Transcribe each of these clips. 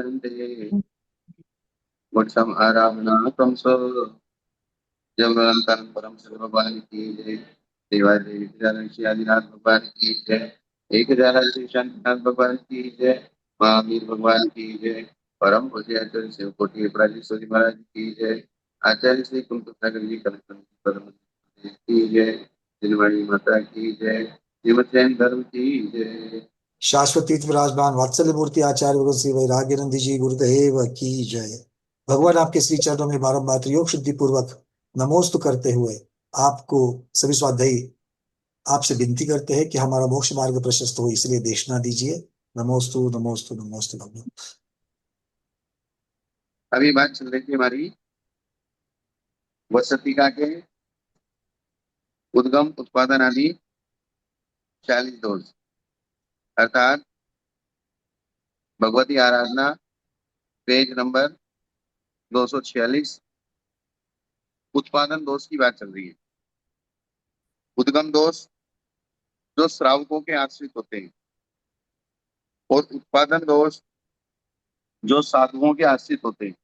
वन्दे वत्सम आराधनार्थं स जगन्नाथ परम शिव भगवान की जय। देवादेवी श्री आदिनाथ भगवान की जय। एक हजार श्री शांतिनाथ भगवान की जय। महावीर भगवान की जय। परम पूज्य आचार्य शिव कोटि प्राचीन महाराज की जय। आचार्य श्री कुंभ जी कलकत्ता परम की जय। दिलवाड़ी माता की जय। श्रीमद जैन धर्म की जय। शाश्वती विराजमान वात्सल्य मूर्ति आचार्य भगवत श्री वैराग्यनंद जी गुरुदेव की जय। भगवान आपके श्री चरणों में बारंबार योग शुद्धि पूर्वक नमोस्तु करते हुए आपको सभी स्वाध्यायी आपसे विनती करते हैं कि हमारा मोक्ष मार्ग प्रशस्त हो, इसलिए देशना दीजिए। नमोस्तु नमोस्तु नमोस्तु भगवान। अभी बात चल रही थी हमारी वसतिका के उद्गम उत्पादन आदि 40 दोष, अर्थात भगवती आराधना पेज नंबर 246 उत्पादन दोष की बात चल रही है। उद्गम दोष जो श्रावकों के आश्रित होते हैं और उत्पादन दोष जो साधुओं के आश्रित होते हैं,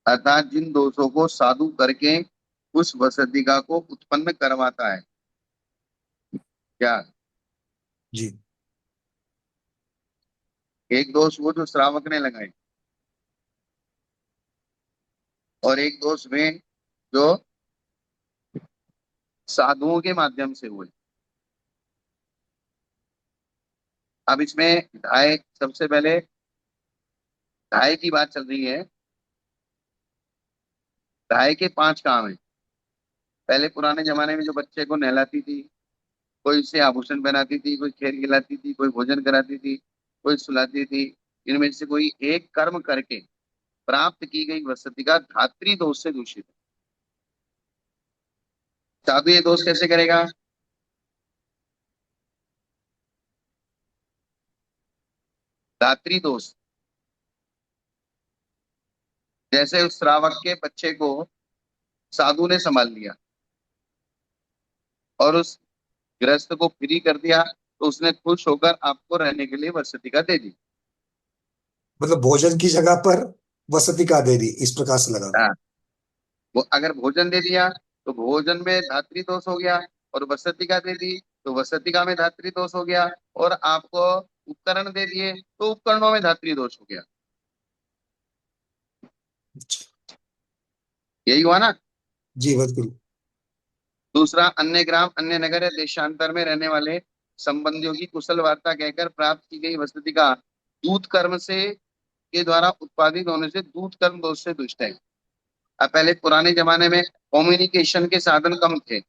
अर्थात जिन दोषों को साधु करके उस वसतिका को उत्पन्न करवाता है। क्या? जी एक दोष वो जो श्रावक ने लगाए और एक दोष में जो साधुओं के माध्यम से हुए। अब इसमें ढाई, सबसे पहले ढाई की बात चल रही है। ढाई के 5 काम है। पहले पुराने जमाने में जो बच्चे को नहलाती थी, कोई उसे आभूषण पहनाती थी, कोई खेल खिलाती थी, कोई भोजन कराती थी, कोई सुलाती थी। इनमें से कोई एक कर्म करके प्राप्त की गई वसति का धात्री दोष से दूषित है। साधु ये दोष कैसे करेगा? धात्री दोष, जैसे उस श्रावक के बच्चे को साधु ने संभाल लिया और उस गृहस्थ को फ्री कर दिया, तो उसने खुश होकर आपको रहने के लिए वसति का दे दी। मतलब भोजन की जगह पर वसति का दे दी, इस प्रकार से लगा। हाँ, वो अगर भोजन दे दिया तो भोजन में धात्री दोष हो गया, और वसतिका दे दी तो वसतिका में धात्री दोष हो गया, और आपको उपकरण दे दिए तो उपकरणों में धात्री दोष हो गया। अच्छा। यही हुआ ना। जी बिल्कुल। दूसरा, अन्य ग्राम अन्य नगर या देशांतर में रहने वाले संबंधियों की कुशल वार्ता कहकर प्राप्त की गई वसति का दूत कर्म से के द्वारा उत्पादित होने से दूत कर्म दोष से दुष्ट है। अब पहले पुराने जमाने में कम्युनिकेशन के साधन कम थे,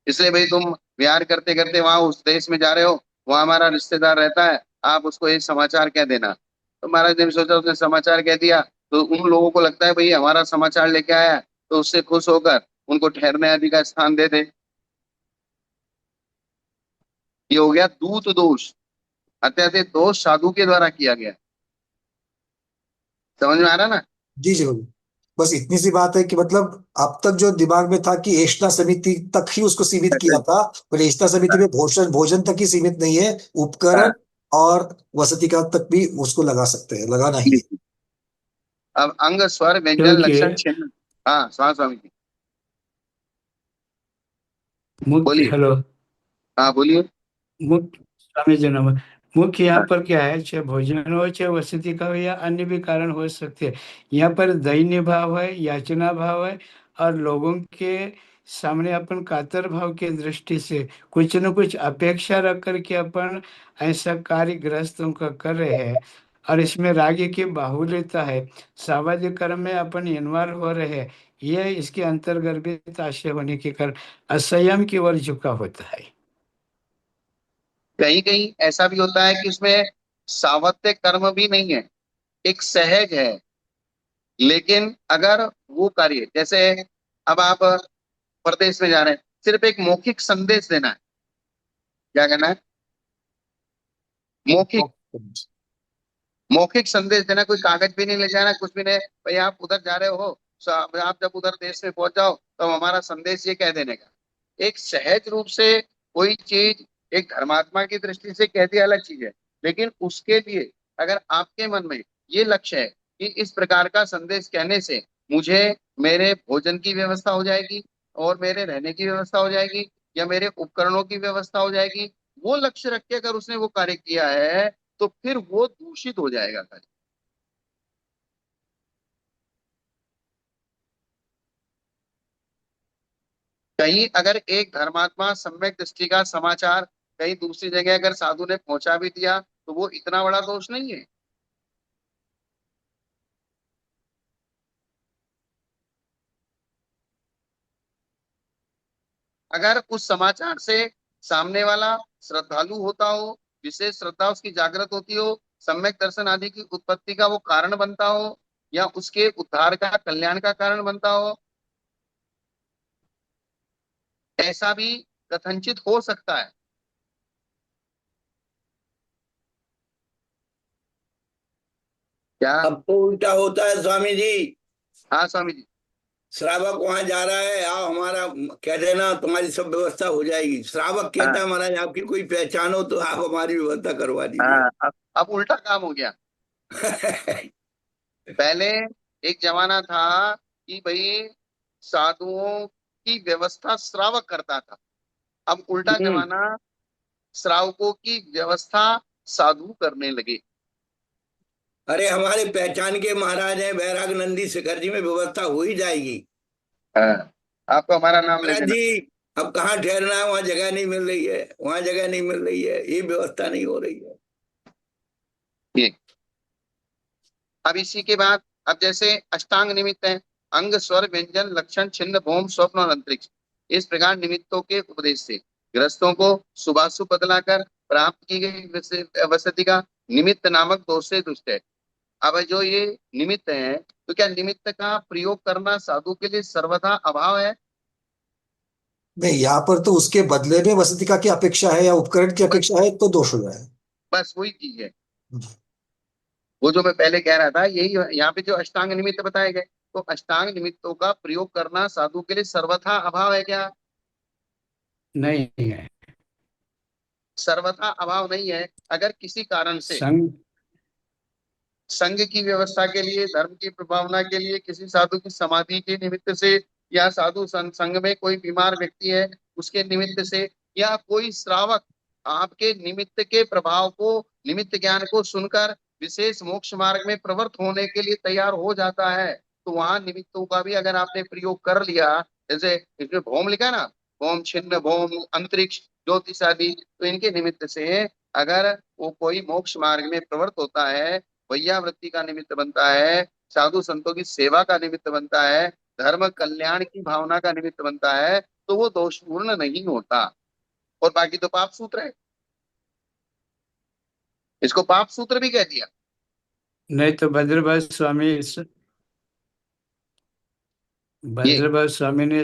इसलिए भाई तुम विहार करते करते वहां उस देश में जा रहे हो, वहां हमारा रिश्तेदार रहता है, आप उसको एक समाचार कह देना। तो महाराज ने भी सोचा, उसने समाचार कह दिया तो उन लोगों को लगता है भाई हमारा समाचार लेके आया है, तो उससे खुश होकर उनको ठहरने आदि का स्थान दे दे। ये हो गया दूत दोष। अत्यधिक दोष साधु के द्वारा किया गया। समझ में आ रहा ना? जी जी बिल्कुल। बस इतनी सी बात है कि मतलब अब तक जो दिमाग में था कि एष्टा समिति तक ही उसको सीमित किया था, पर एष्टा समिति में भोजन भोजन तक ही सीमित नहीं है, उपकरण हाँ, और वसति का तक भी उसको लगा सकते हैं, लगाना ही है। अब अंग स्वर व्यंजन क्योंकि लक्षण चिन्ह। हाँ, स्वामी जी मुख्य बोलिए। हेलो हाँ बोलिए। मुख्य स्वामी जी नमः। मुख्य यहाँ पर क्या है, चाहे भोजन हो चाहे वसति का हो या अन्य भी कारण हो सकते हैं। यहाँ पर दैन्य भाव है, याचना भाव है, और लोगों के सामने अपन कातर भाव की दृष्टि से कुछ न कुछ अपेक्षा रख करके अपन ऐसा कार्य गृहस्थों का कर रहे हैं। और इसमें राज्य की बाहुल्यता है, सामाजिक कर्म में अपन इन्वॉल्व हो रहे हैं। ये इसके अंतर्गर्भित आशय होने के कारण असंयम की ओर झुका होता है। कहीं कहीं ऐसा भी होता है कि उसमें सावत्य कर्म भी नहीं है, एक सहज है। लेकिन अगर वो कार्य, जैसे अब आप प्रदेश में जा रहे हैं, सिर्फ एक मौखिक संदेश देना है। क्या कहना है? मौखिक। मौखिक संदेश देना, कोई कागज भी नहीं ले जाना, कुछ भी नहीं। भाई आप उधर जा रहे हो, आप जब उधर देश में पहुंच जाओ तो हमारा संदेश ये कह देने का। एक सहज रूप से कोई चीज एक धर्मात्मा की दृष्टि से कह दिया अलग चीज है, लेकिन उसके लिए अगर आपके मन में ये लक्ष्य है कि इस प्रकार का संदेश कहने से मुझे मेरे भोजन की व्यवस्था हो जाएगी और मेरे रहने की व्यवस्था हो जाएगी या मेरे उपकरणों की व्यवस्था हो जाएगी, वो लक्ष्य रख के अगर उसने वो कार्य किया है तो फिर वो दूषित हो जाएगा कार्य। कहीं अगर एक धर्मात्मा सम्यक दृष्टि का समाचार कहीं दूसरी जगह अगर साधु ने पहुंचा भी दिया तो वो इतना बड़ा दोष नहीं है। अगर उस समाचार से सामने वाला श्रद्धालु होता हो, विशेष श्रद्धा उसकी जागृत होती हो, सम्यक दर्शन आदि की उत्पत्ति का वो कारण बनता हो या उसके उद्धार का कल्याण का कारण बनता हो, ऐसा भी कथनचित हो सकता है। क्या? अब तो उल्टा होता है स्वामी जी। हाँ स्वामी जी। श्रावक वहां जा रहा है, आओ हमारा कह देना, तुम्हारी सब व्यवस्था हो जाएगी। श्रावक कहता हाँ है महाराज आपकी कोई पहचान हो तो आप हमारी व्यवस्था करवा दीजिए। हाँ, अब उल्टा काम हो गया। पहले एक जमाना था कि भाई साधुओं की व्यवस्था श्रावक करता था, अब उल्टा हम्म। जमाना, श्रावकों की व्यवस्था साधु करने लगे। अरे हमारे पहचान के महाराज हैं बैराग नंदी शिखर जी, में व्यवस्था हो ही जाएगी। हाँ, आपको हमारा नाम ले महाराज देना। जी अब कहाँ ठहरना है, वहां जगह नहीं मिल रही है, वहां जगह नहीं मिल रही है, ये व्यवस्था नहीं हो रही है। ठीक। अब इसी के बाद, अब जैसे अष्टांग निमित्त है, अंग स्वर व्यंजन लक्षण छिन्न भौम स्वप्न और अंतरिक्ष, इस प्रकार निमित्तों के उपदेश से ग्रस्तों को सुबासु बदलाकर प्राप्त की गई वसति का निमित्त नामक दोष से दुष्ट है। अब जो ये निमित्त है, तो क्या निमित्त का प्रयोग करना साधु के लिए सर्वथा अभाव है? नहीं, यहाँ पर तो उसके बदले में वसतिका की अपेक्षा है या उपकरण की बस, अपेक्षा है तो दोष हो जाए। बस वही चीज है। वो जो मैं पहले कह रहा था यही यहाँ पे जो अष्टांग निमित्त बताए गए, तो अष्टांग निमित्तों का प्रयोग करना साधु के लिए सर्वथा अभाव है क्या? नहीं है। सर्वथा अभाव नहीं है। अगर किसी कारण से संग संघ की व्यवस्था के लिए, धर्म की प्रभावना के लिए, किसी साधु की समाधि के निमित्त से, या साधु संघ में कोई बीमार व्यक्ति है उसके निमित्त से, या कोई श्रावक आपके निमित्त के प्रभाव को, निमित्त ज्ञान को सुनकर विशेष मोक्ष मार्ग में प्रवृत्त होने के लिए तैयार हो जाता है, तो वहां निमित्तों का भी अगर आपने प्रयोग कर लिया, जैसे इसमें भौम लिखा है ना, भौम छिन्न भौम अंतरिक्ष ज्योतिष आदि, तो इनके निमित्त से अगर वो कोई मोक्ष मार्ग में प्रवृत्त होता है, वैयावृत्ति का निमित्त बनता है, साधु संतों की सेवा का निमित्त बनता है, धर्म कल्याण की भावना का निमित्त बनता है, तो वो दोषपूर्ण नहीं होता। और बाकी तो पाप सूत्र है, इसको पाप सूत्र भी कह दिया। नहीं तो ये भद्रभाव स्वामी ने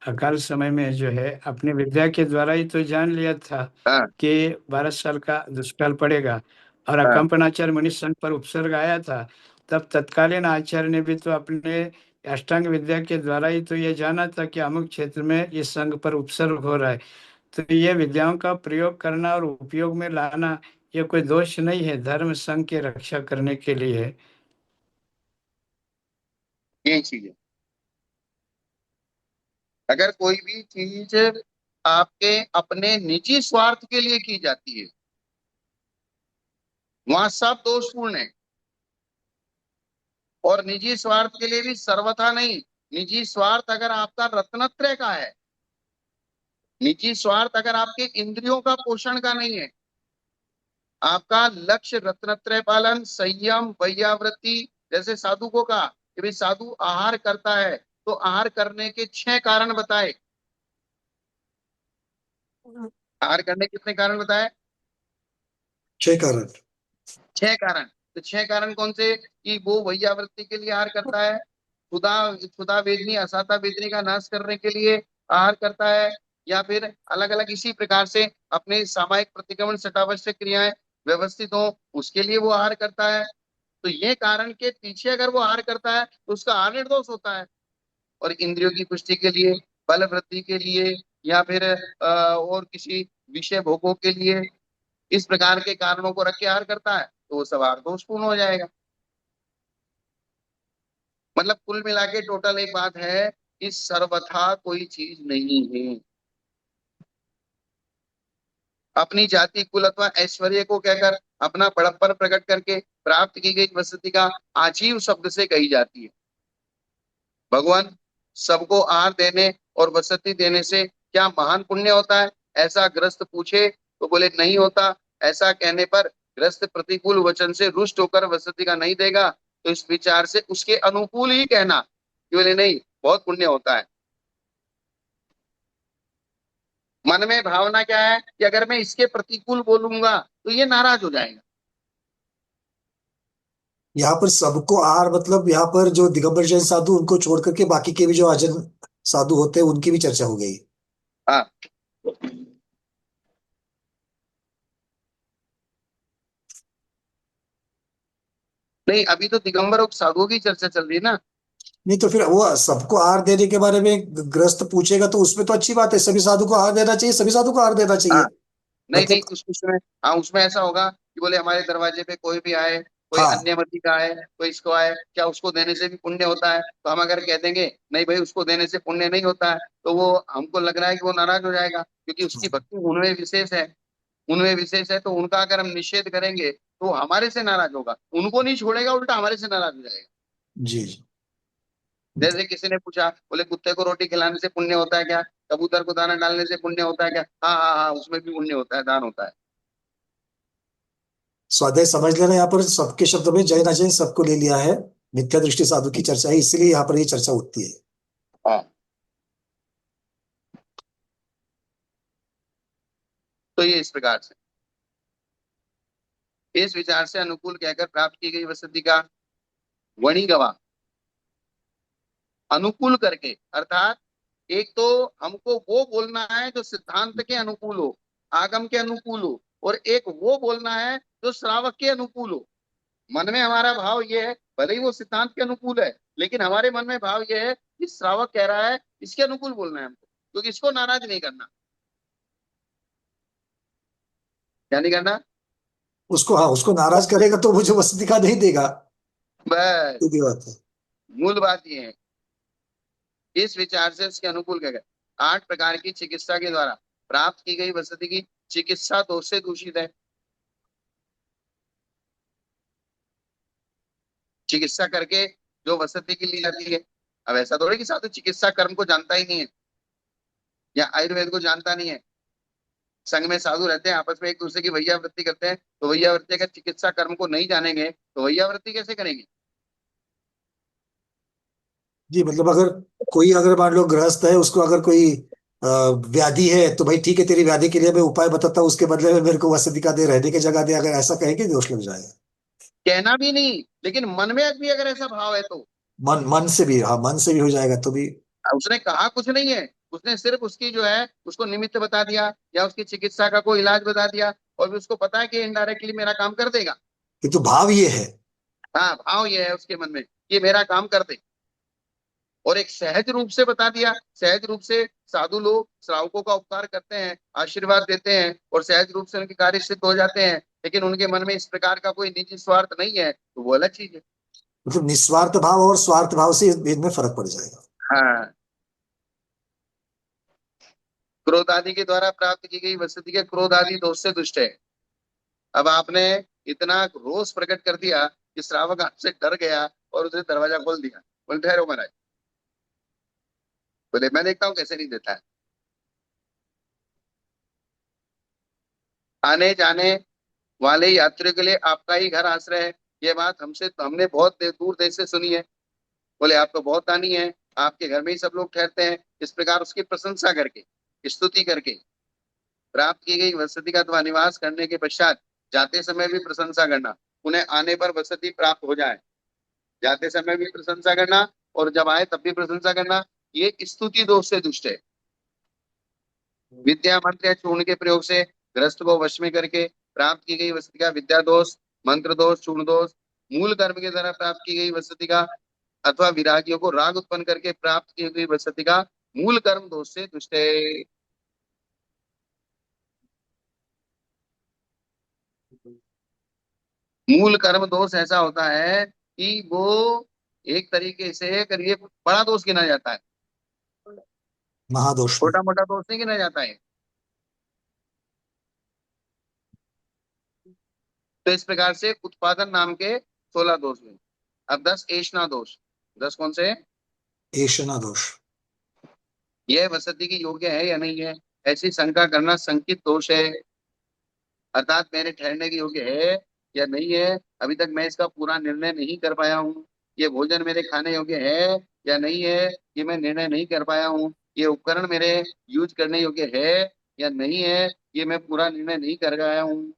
अकाल समय में जो है अपनी विद्या के द्वारा ही तो जान लिया था हाँ कि 12 साल का दुष्काल पड़ेगा, और हाँ अकंपनाचार्य मुनि संघ पर उपसर्ग आया था। तब तत्कालीन आचार्य ने भी तो अपने अष्टांग विद्या के द्वारा ही तो ये जाना था कि अमुक क्षेत्र में इस संघ पर उपसर्ग हो रहा है। तो ये विद्याओं का प्रयोग करना और उपयोग में लाना ये कोई दोष नहीं है, धर्म संघ की रक्षा करने के लिए है। यही चीज है। अगर कोई भी चीज आपके अपने निजी स्वार्थ के लिए की जाती है, वहां सब दोषपूर्ण है। और निजी स्वार्थ के लिए भी सर्वथा नहीं। निजी स्वार्थ अगर आपका रत्नत्रय का है, निजी स्वार्थ अगर आपके इंद्रियों का पोषण का नहीं है, आपका लक्ष्य रत्नत्रय पालन, संयम, वैयावृत्ति, जैसे साधु को कहा कि भाई साधु आहार करता है, तो आहार करने के 6 कारण बताए। आहार करने के कितने कारण बताए? 6 कारण। 6 कारण। तो 6 कारण कौन से? कि वो वैयावृत्ति के लिए आहार करता है, क्षुधा क्षुधा वेदनी असाता वेदनी का नाश करने के लिए आहार करता है, या फिर अलग अलग इसी प्रकार से अपने सामायिक प्रतिक्रमण सटावश्यक क्रियाएं व्यवस्थित हो उसके लिए वो आहार करता है। तो ये कारण के पीछे अगर वो आहार करता है तो उसका आहार निर्दोष होता है। और इंद्रियों की पुष्टि के लिए, बल वृद्धि के लिए, या फिर और किसी विषय भोगों के लिए, इस प्रकार के कारणों को रख के आहार करता है तो वो सब आहार दोषपूर्ण हो जाएगा। मतलब कुल मिला के टोटल एक बात है कि सर्वथा कोई चीज नहीं है। अपनी जाति कुल अथवा ऐश्वर्य को कहकर अपना बड़प्पन प्रकट करके प्राप्त की गई वसति का आजीव शब्द से कही जाती है। भगवान सबको आहार देने और वसति देने से क्या महान पुण्य होता है, ऐसा ग्रस्त पूछे तो बोले नहीं होता। ऐसा कहने पर ग्रस्त प्रतिकूल वचन से रुष्ट होकर वसति का नहीं देगा तो इस विचार से उसके अनुकूल ही कहना कि बोले नहीं बहुत पुण्य होता है। मन में भावना क्या है कि अगर मैं इसके प्रतिकूल बोलूंगा तो ये नाराज हो जाएगा। यहाँ पर सबको आहार मतलब यहाँ पर जो दिगंबर जैन साधु उनको छोड़ करके बाकी के भी जो आजन साधु होते हैं उनकी भी चर्चा हो गई। हाँ नहीं, अभी तो दिगंबर और साधुओं की चर्चा चल रही है ना। नहीं तो फिर वो सबको आहार देने के बारे में ग्रस्त पूछेगा तो उसमें तो अच्छी बात है, सभी साधु को आहार देना चाहिए, सभी साधु को आहार देना हाँ चाहिए। नहीं नहीं, मतलब उसमें हाँ उसमें ऐसा होगा कि बोले हमारे दरवाजे पे कोई भी आए, कोई हाँ अन्य मति का आए, कोई इसको आए, क्या उसको देने से भी पुण्य होता है? तो हम अगर कह देंगे नहीं भाई उसको देने से पुण्य नहीं होता है तो वो हमको लग रहा है कि वो नाराज हो जाएगा, क्योंकि उसकी भक्ति उनमें विशेष है। उनमें विशेष है तो उनका अगर हम निषेध करेंगे तो वो हमारे से नाराज होगा, उनको नहीं छोड़ेगा, उल्टा हमारे से नाराज हो जाएगा। जी जी। जैसे किसी ने पूछा बोले कुत्ते को रोटी खिलाने से पुण्य होता है क्या, कबूतर को दाना डालने से पुण्य होता है क्या? हाँ हाँ हाँ, उसमें भी पुण्य होता है, दान होता है। स्वाध्याय समझ लेना, यहाँ पर सबके शब्दों में जैन अजैन सबको ले लिया है। मिथ्या दृष्टि साधु की चर्चा है, इसलिए यहाँ पर ये चर्चा उठती है। हाँ तो ये इस प्रकार से इस विचार से अनुकूल कहकर प्राप्त की गई वसति का वणी गवा अनुकूल करके, अर्थात एक तो हमको वो बोलना है जो सिद्धांत के अनुकूल हो, आगम के अनुकूल हो, और एक वो बोलना है जो श्रावक के अनुकूल हो। मन में हमारा भाव ये है, भले ही वो सिद्धांत के अनुकूल है लेकिन हमारे मन में भाव ये है कि श्रावक कह रहा है इसके अनुकूल बोलना है हमको, क्योंकि इसको नाराज नहीं करना। क्या नहीं करना? उसको हाँ, उसको नाराज करेगा तो मुझे वसति का नहीं देगा। बस सीधी बात है। मूल बात ये है। इस विचार से उसके अनुकूल कह गए 8 प्रकार की चिकित्सा के द्वारा प्राप्त की गई वसति की चिकित्सा दोष से दूषित है। चिकित्सा करके जो वसति की ली जाती है, अब ऐसा थोड़ी कि साधु चिकित्सा कर्म को जानता ही नहीं है या आयुर्वेद को जानता नहीं है। संघ में साधु रहते हैं, आपस में एक दूसरे की वैयावृत्ति करते हैं, तो वैयावृत्ति का चिकित्सा कर्म को नहीं जानेंगे तो वैयावृत्ति कैसे करेंगे? जी मतलब अगर कोई अगर मान लो गृहस्थ है, उसको अगर कोई व्याधि है तो भाई ठीक है, तेरी व्याधि के लिए मैं उपाय बताता हूँ, उसके बदले में मेरे को वसति का दे, रहने की जगह दे, अगर ऐसा कहेंगे दोष लग जाएगा। कहना भी नहीं, लेकिन मन में भी अगर ऐसा भाव है तो मन मन से भी, हाँ मन से भी हो जाएगा तो भी। उसने कहा कुछ नहीं है, उसने सिर्फ उसकी जो है उसको निमित्त बता दिया या उसकी चिकित्सा का कोई इलाज बता दिया, और भी उसको पता है कि इनडायरेक्टली मेरा काम कर देगा। किंतु भाव ये है। हाँ भाव ये है उसके मन में कि मेरा काम कर दे, और एक सहज रूप से बता दिया। सहज रूप से साधु लोग श्रावकों का उपकार करते हैं, आशीर्वाद देते हैं और सहज रूप से उनके कार्य सिद्ध हो जाते हैं, लेकिन उनके मन में इस प्रकार का कोई निजी स्वार्थ नहीं है तो वो अलग चीज है। मतलब निस्वार्थ भाव और स्वार्थ भाव से इनमें फर्क पड़ जाएगा। हाँ क्रोध आदि के द्वारा प्राप्त की गई वसति के क्रोध आदि दोष से दुष्ट है। अब आपने इतना रोष प्रकट कर दिया कि श्रावक आपसे डर गया और उसने दरवाजा खोल दिया, बोले ठहरो महाराज, बोले मैं देखता हूँ कैसे नहीं देता है। आने जाने वाले यात्रियों के लिए आपका ही घर आश्रय है, ये बात हमसे हमने बहुत दूर देश से सुनी है। बोले आप तो बहुत दानी है, आपके घर में ही सब लोग ठहरते हैं। इस प्रकार उसकी प्रशंसा करके, स्तुति करके प्राप्त की गई वसति का अथवा निवास करने के पश्चात जाते समय भी प्रशंसा करना, उन्हें आने पर वसति प्राप्त हो जाए। जाते समय भी प्रशंसा करना और जब आए तब भी प्रशंसा करना, ये स्तुति दोष से दुष्ट है। विद्या मंत्र या चूर्ण के प्रयोग से ग्रस्त को वश में करके प्राप्त की गई वसति का विद्या दोष, मंत्र दोष, चूर्ण दोष, मूल कर्म के द्वारा प्राप्त की गई वसति का अथवा विरागियों को राग उत्पन्न करके प्राप्त की गई वसति का मूल कर्म दोष से दुष्ट है। मूल कर्म दोष ऐसा होता है कि वो एक तरीके से करिए बड़ा दोष गिना जाता है, महादोष में। छोटा मोटा दोष नहीं गिना जाता है। तो इस प्रकार से उत्पादन नाम के 16 दोष हुए। अब 10 ऐषणा दोष। 10 कौन से? ऐषणा दोष। यह वसति की योग्य है या नहीं है, ऐसी शंका करना संकित दोष है। अर्थात मेरे ठहरने के योग्य है या नहीं है, अभी तक मैं इसका पूरा निर्णय नहीं कर पाया हूँ। ये भोजन मेरे खाने योग्य है या नहीं है, ये मैं निर्णय नहीं कर पाया हूँ। ये उपकरण मेरे यूज करने योग्य है या नहीं है, ये मैं पूरा निर्णय नहीं कर पाया हूँ।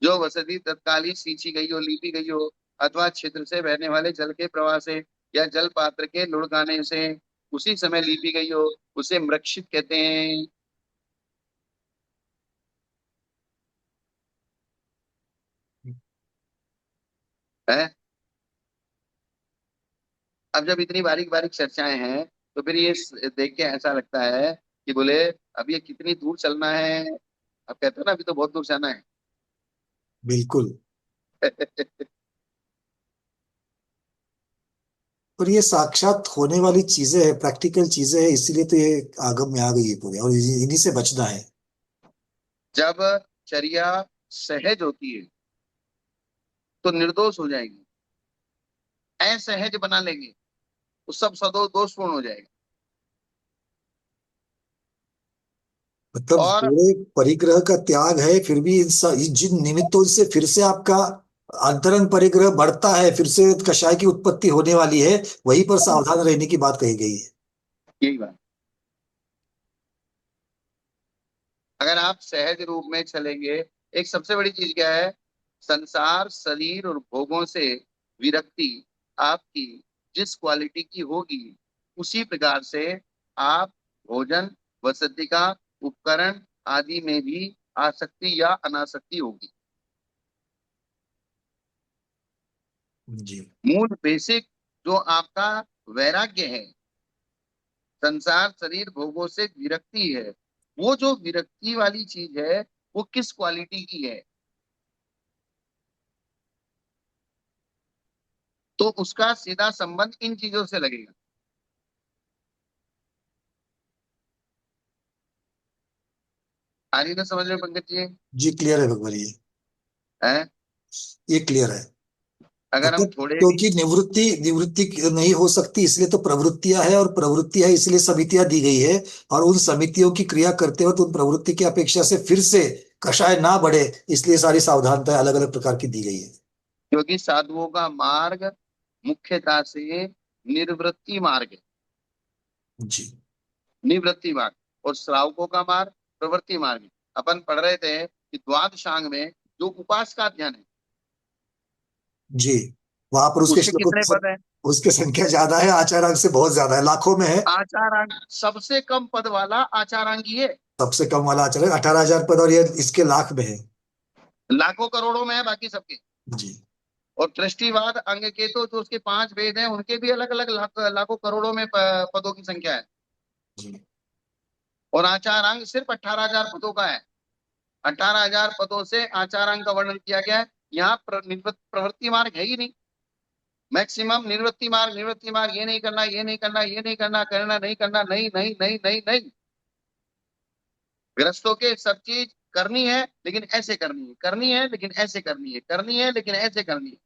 जो वसति तत्कालीन सींची गई हो, लीपी गई हो, अथवा छिद्र से बहने वाले जल के प्रवाह से या जल पात्र के लुढ़काने से उसी समय लीपी गई हो, उसे मृक्षित कहते हैं। है? अब जब इतनी बारीक बारीक चर्चाएं हैं तो फिर ये देख के ऐसा लगता है कि बोले अब ये कितनी दूर चलना है। अब कहते हैं ना अभी तो बहुत दूर जाना है। बिल्कुल। और ये साक्षात होने वाली चीजें है, प्रैक्टिकल चीजें है, इसीलिए तो ये आगम में आ गई है पूरी, और इन्हीं से बचना है। जब चर्या सहज होती है तो निर्दोष हो जाएगी, असहज बना लेंगे तो सब सदो दोषपूर्ण हो जाएगा। मतलब और पूरे परिग्रह का त्याग है, फिर भी जिन निमित्तों से फिर से आपका अंतरंग परिग्रह बढ़ता है, फिर से कषाय की उत्पत्ति होने वाली है, वहीं पर सावधान रहने की बात कही गई है। यही बात, अगर आप सहज रूप में चलेंगे, एक सबसे बड़ी चीज क्या है, संसार शरीर और भोगों से विरक्ति आपकी जिस क्वालिटी की होगी उसी प्रकार से आप भोजन वसति का उपकरण आदि में भी आसक्ति या अनासक्ति होगी। जी। मूल बेसिक जो आपका वैराग्य है, संसार शरीर भोगों से विरक्ति है, वो जो विरक्ति वाली चीज है वो किस क्वालिटी की है, तो उसका सीधा संबंध इन चीजों से लगेगा। आ रही ना समझ में पंकज जी? जी क्लियर है भगवान, है? ये क्लियर है। अगर हम मतलब थोड़े भी क्योंकि निवृत्ति निवृत्ति नहीं हो सकती, इसलिए तो प्रवृत्तियां है, और प्रवृत्तियां है इसलिए समितियां दी गई है, और उन समितियों की क्रिया करते वक्त उन प्रवृत्ति की अपेक्षा से फिर से कषाय ना बढ़े, इसलिए सारी सावधानताएं अलग अलग प्रकार की दी गई है। क्योंकि साधुओं का मार्ग मुख्यता से निर्वृत्ति मार्ग है, जी। निवृत्ति मार्ग, और श्रावकों का मार्ग प्रवृत्ति मार्ग है। अपन पढ़ रहे थे कि द्वादशांग में जो उपास का अध्ययन है जी। वहां पर उसके उसके श्लोकों कितने पद है? उसके संख्या ज्यादा है, आचारांग से बहुत ज्यादा है, लाखों में है। आचारांग सबसे कम पद वाला आचारांगी है। सबसे कम वाला आचार्य 18,000 पद, और ये इसके लाख में है। लाखों करोड़ों में है बाकी सबके। जी। और दृष्टिवाद अंग के तो जो उसके 5 वेद हैं उनके भी अलग अलग लाखों करोड़ों में पदों की संख्या है। जी। और आचारांग सिर्फ 18,000 पदों का है। 18,000 पदों से आचारांग का वर्णन किया गया है। यहाँ प्रवृत्ति मार्ग है ही नहीं। मैक्सिमम निवृत्ति मार्ग, ये नहीं करना, ये नहीं करना, ये नहीं करना, करना नहीं करना, नहीं नहीं नहीं नहीं नहीं। गृहस्थों के सब चीज करनी है लेकिन ऐसे करनी है, करनी है लेकिन ऐसे करनी है, करनी है लेकिन ऐसे करनी है।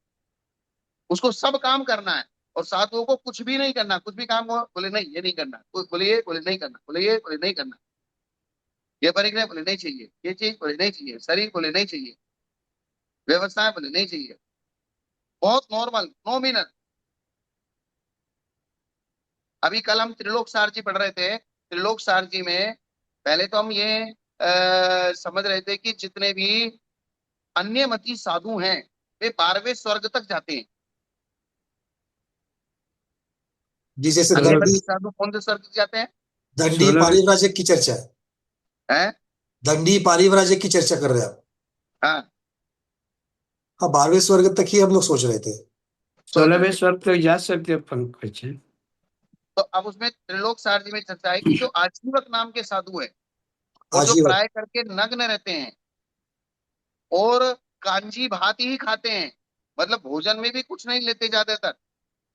उसको सब काम करना है। और साधुओं को कुछ भी नहीं करना, कुछ भी काम हो बोले नहीं ये नहीं करना, बोले ये बोले नहीं करना, बोले ये बोले नहीं करना, ये परिग्रह बोले नहीं चाहिए, ये चीज बोले नहीं चाहिए, शरीर बोले नहीं चाहिए, व्यवस्थाएं बोले नहीं चाहिए। बहुत नॉर्मल नॉमिनल। अभी कल हम त्रिलोक सारजी पढ़ रहे थे। त्रिलोक सारजी में पहले तो हम ये समझ रहे थे कि जितने भी अन्य मती साधु हैं वे 12वें स्वर्ग तक जाते हैं। जी। जैसे अन्य सोलह दंडी, मती साधु कौन से स्वर्ग तक जाते हैं? दंडी 16 पारिव्राजक की चर्चा है। हैं? दंडी पारिव्राजक की चर्चा कर रहे हैं आप? हाँ, हाँ, 12वें स्वर्ग तक ही हम लोग सोच रहे थे। सोच रहे 16वें थे। स्वर्ग तक जा सकते हैं पंकज जी। तो अब उसमें त्रिलोक सारजी में चर्चा है कि जो आजीवक नाम के साधु है और जो आजीवन। प्राय करके नग्न रहते हैं और कांजी भात ही खाते हैं, मतलब भोजन में भी कुछ नहीं लेते ज्यादातर,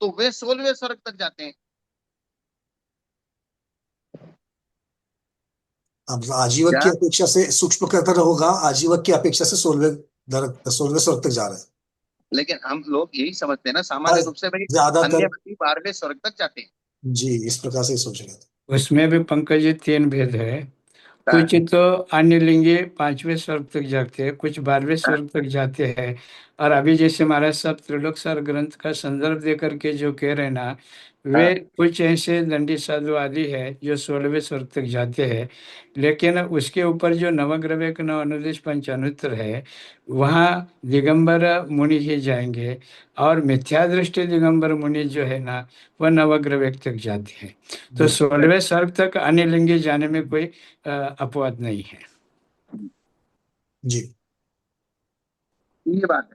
तो वे 16वें स्वर्ग तक जाते हैं। अब आजीवक की क्या? अपेक्षा से सूक्ष्म कर्तन होगा, आजीवक की अपेक्षा से 16वें स्वर्ग तक जा रहे हैं। लेकिन हम लोग यही समझते हैं ना सामान्य बस रूप से, भाई ज्यादातर। अन्य व्यक्ति 12वें स्वर्ग तक जाते हैं। जी, इस प्रकार से ही सोच रहे थे। उसमें भी पंकज जी 3 भेद है। हाँ, कुछ तो अन्य लिंगी 5वें स्वर्ग तक जाते हैं, कुछ 12वें हाँ, स्वर्ग तक जाते हैं। और अभी जैसे महाराज साहब त्रिलोक सार ग्रंथ का संदर्भ दे करके जो कह रहे हैं ना, वे हाँ, कुछ ऐसे दंडी साधु आदि है जो 16वें स्वर्ग तक जाते हैं। लेकिन उसके ऊपर जो नवग्रह का नव अनुदेश पंचानुत्र है, वहाँ दिगंबर मुनि ही जाएंगे। और मिथ्या दृष्टि दिगंबर मुनि जो है ना, वह नवग्रह तक जाते हैं। तो जी 16वें स्वर्ग तक अन्य लिंगी जाने में कोई अपवाद नहीं है। जी ये बात है।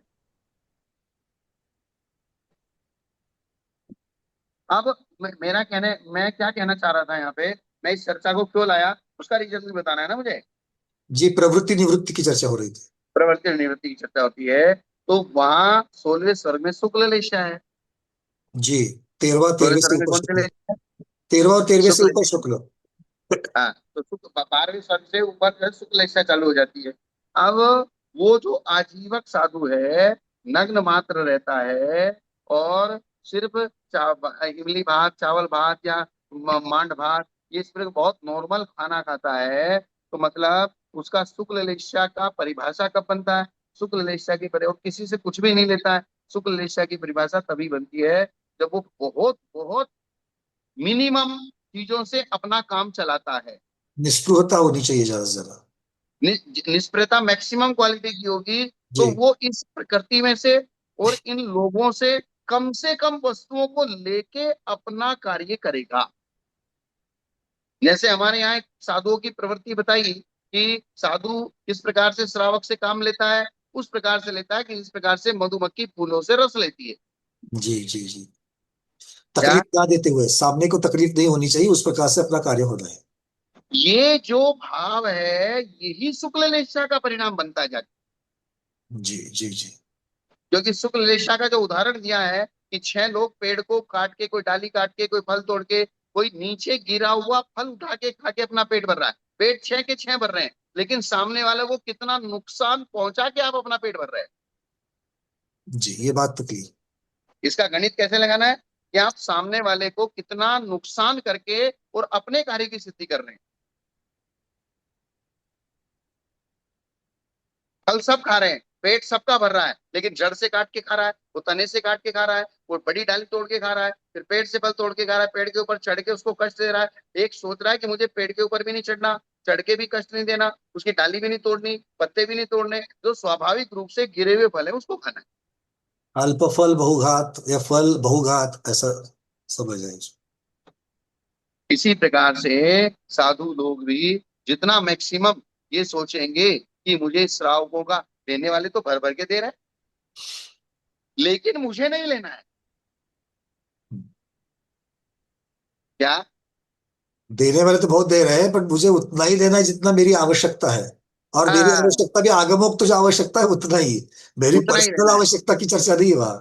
अब मेरा कहने, मैं क्या कहना चाह रहा था यहाँ पे, मैं इस चर्चा को क्यों लाया, उसका रीजन भी बताना है ना मुझे। जी, प्रवृत्ति निवृत्ति की चर्चा हो रही थी। प्रवृत्ति और निवृत्ति की चर्चा होती है, तो वहां 16वें स्वर्ग में शुक्ल लेशा है। जी, 13वां 16वें 13वें से स्वर्ग में ऊपर कौन सी शुक्ल। लेशा है? 13वां और 13वें से शुक्ल। ऊपर शुक्ल। हाँ, तो शुक्ल 12वें स्वर्ग से ऊपर जो है शुक्ल लेशा चालू हो जाती है। अब वो जो आजीवक साधु है, नग्न मात्र रहता है, और सिर्फ इमली भात, चावल भात, या मांड भात, ये इस तरह का बहुत नॉर्मल खाना खाता है, तो मतलब उसका शुक्ल लेशा का परिभाषा कब बनता है? शुक्ल लेशा की और किसी से कुछ भी नहीं लेता है। शुक्ल लेशा की परिभाषा तभी बनती है जब वो बहुत बहुत मिनिमम चीजों से अपना काम चलाता है। निस्पृहता होनी चाहिए ज्यादा से ज्यादा। निष्प्रता मैक्सिमम क्वालिटी की होगी, तो जी वो इस प्रकृति में से और इन लोगों से कम वस्तुओं को लेके अपना कार्य करेगा। जैसे हमारे यहाँ एक साधुओं की प्रवृत्ति बताई कि साधु किस प्रकार से श्रावक से काम लेता है, उस प्रकार से लेता है कि जिस प्रकार से मधुमक्खी फूलों से रस लेती है। जी जी जी, क्या? तकलीफ ना देते हुए, सामने को तकलीफ नहीं होनी चाहिए, उस प्रकार से अपना कार्य होना है। ये जो भाव है, यही शुक्ल निष्ठा का परिणाम बनता जाता है। जी जी जी क्योंकि शुक्ल रेशा का जो उदाहरण दिया है कि 6 लोग पेड़ को काट के, कोई डाली काट के, कोई फल तोड़ के, कोई नीचे गिरा हुआ फल उठा के खा के अपना पेट भर रहा है, पेट 6 के 6 भर रहे हैं, लेकिन सामने वाले को कितना नुकसान पहुंचा के आप अपना पेट भर रहे हैं। जी, ये बात तो क्लियर। इसका गणित कैसे लगाना है कि आप सामने वाले को कितना नुकसान करके और अपने कार्य की सिद्धि कर रहे हैं। फल सब खा रहे हैं, पेट सबका भर रहा है, लेकिन जड़ से काट के खा रहा है, वो तने से काट के खा रहा है, वो बड़ी डाली तोड़ के खा रहा है, फिर पेड़ से फल तोड़ के खा रहा है, पेड़ के ऊपर चढ़ के उसको कष्ट दे रहा है। एक सोच रहा है कि मुझे पेड़ के ऊपर भी नहीं चढ़ना, चढ़ के भी कष्ट नहीं देना, उसकी डाली भी नहीं तोड़नी, पत्ते भी नहीं तोड़ने, जो स्वाभाविक रूप से गिरे हुए फल है उसको खाना है। अल्प फल बहुघात या फल बहुघात, ऐसा समझ जाए इसको। इसी प्रकार से साधु लोग भी जितना मैक्सिमम ये सोचेंगे कि मुझे श्रावकों का, देने वाले तो भर भर के दे रहे हैं, लेकिन मुझे नहीं लेना है। क्या? देने वाले तो बहुत दे रहे हैं, बट मुझे उतना ही देना है जितना मेरी आवश्यकता है। और मेरी हाँ, आवश्यकता भी आगमोक्त तो जो आवश्यकता है उतना ही। मेरी उतना ही पर्सनल लेना है। आवश्यकता की चर्चा नहीं है वहां।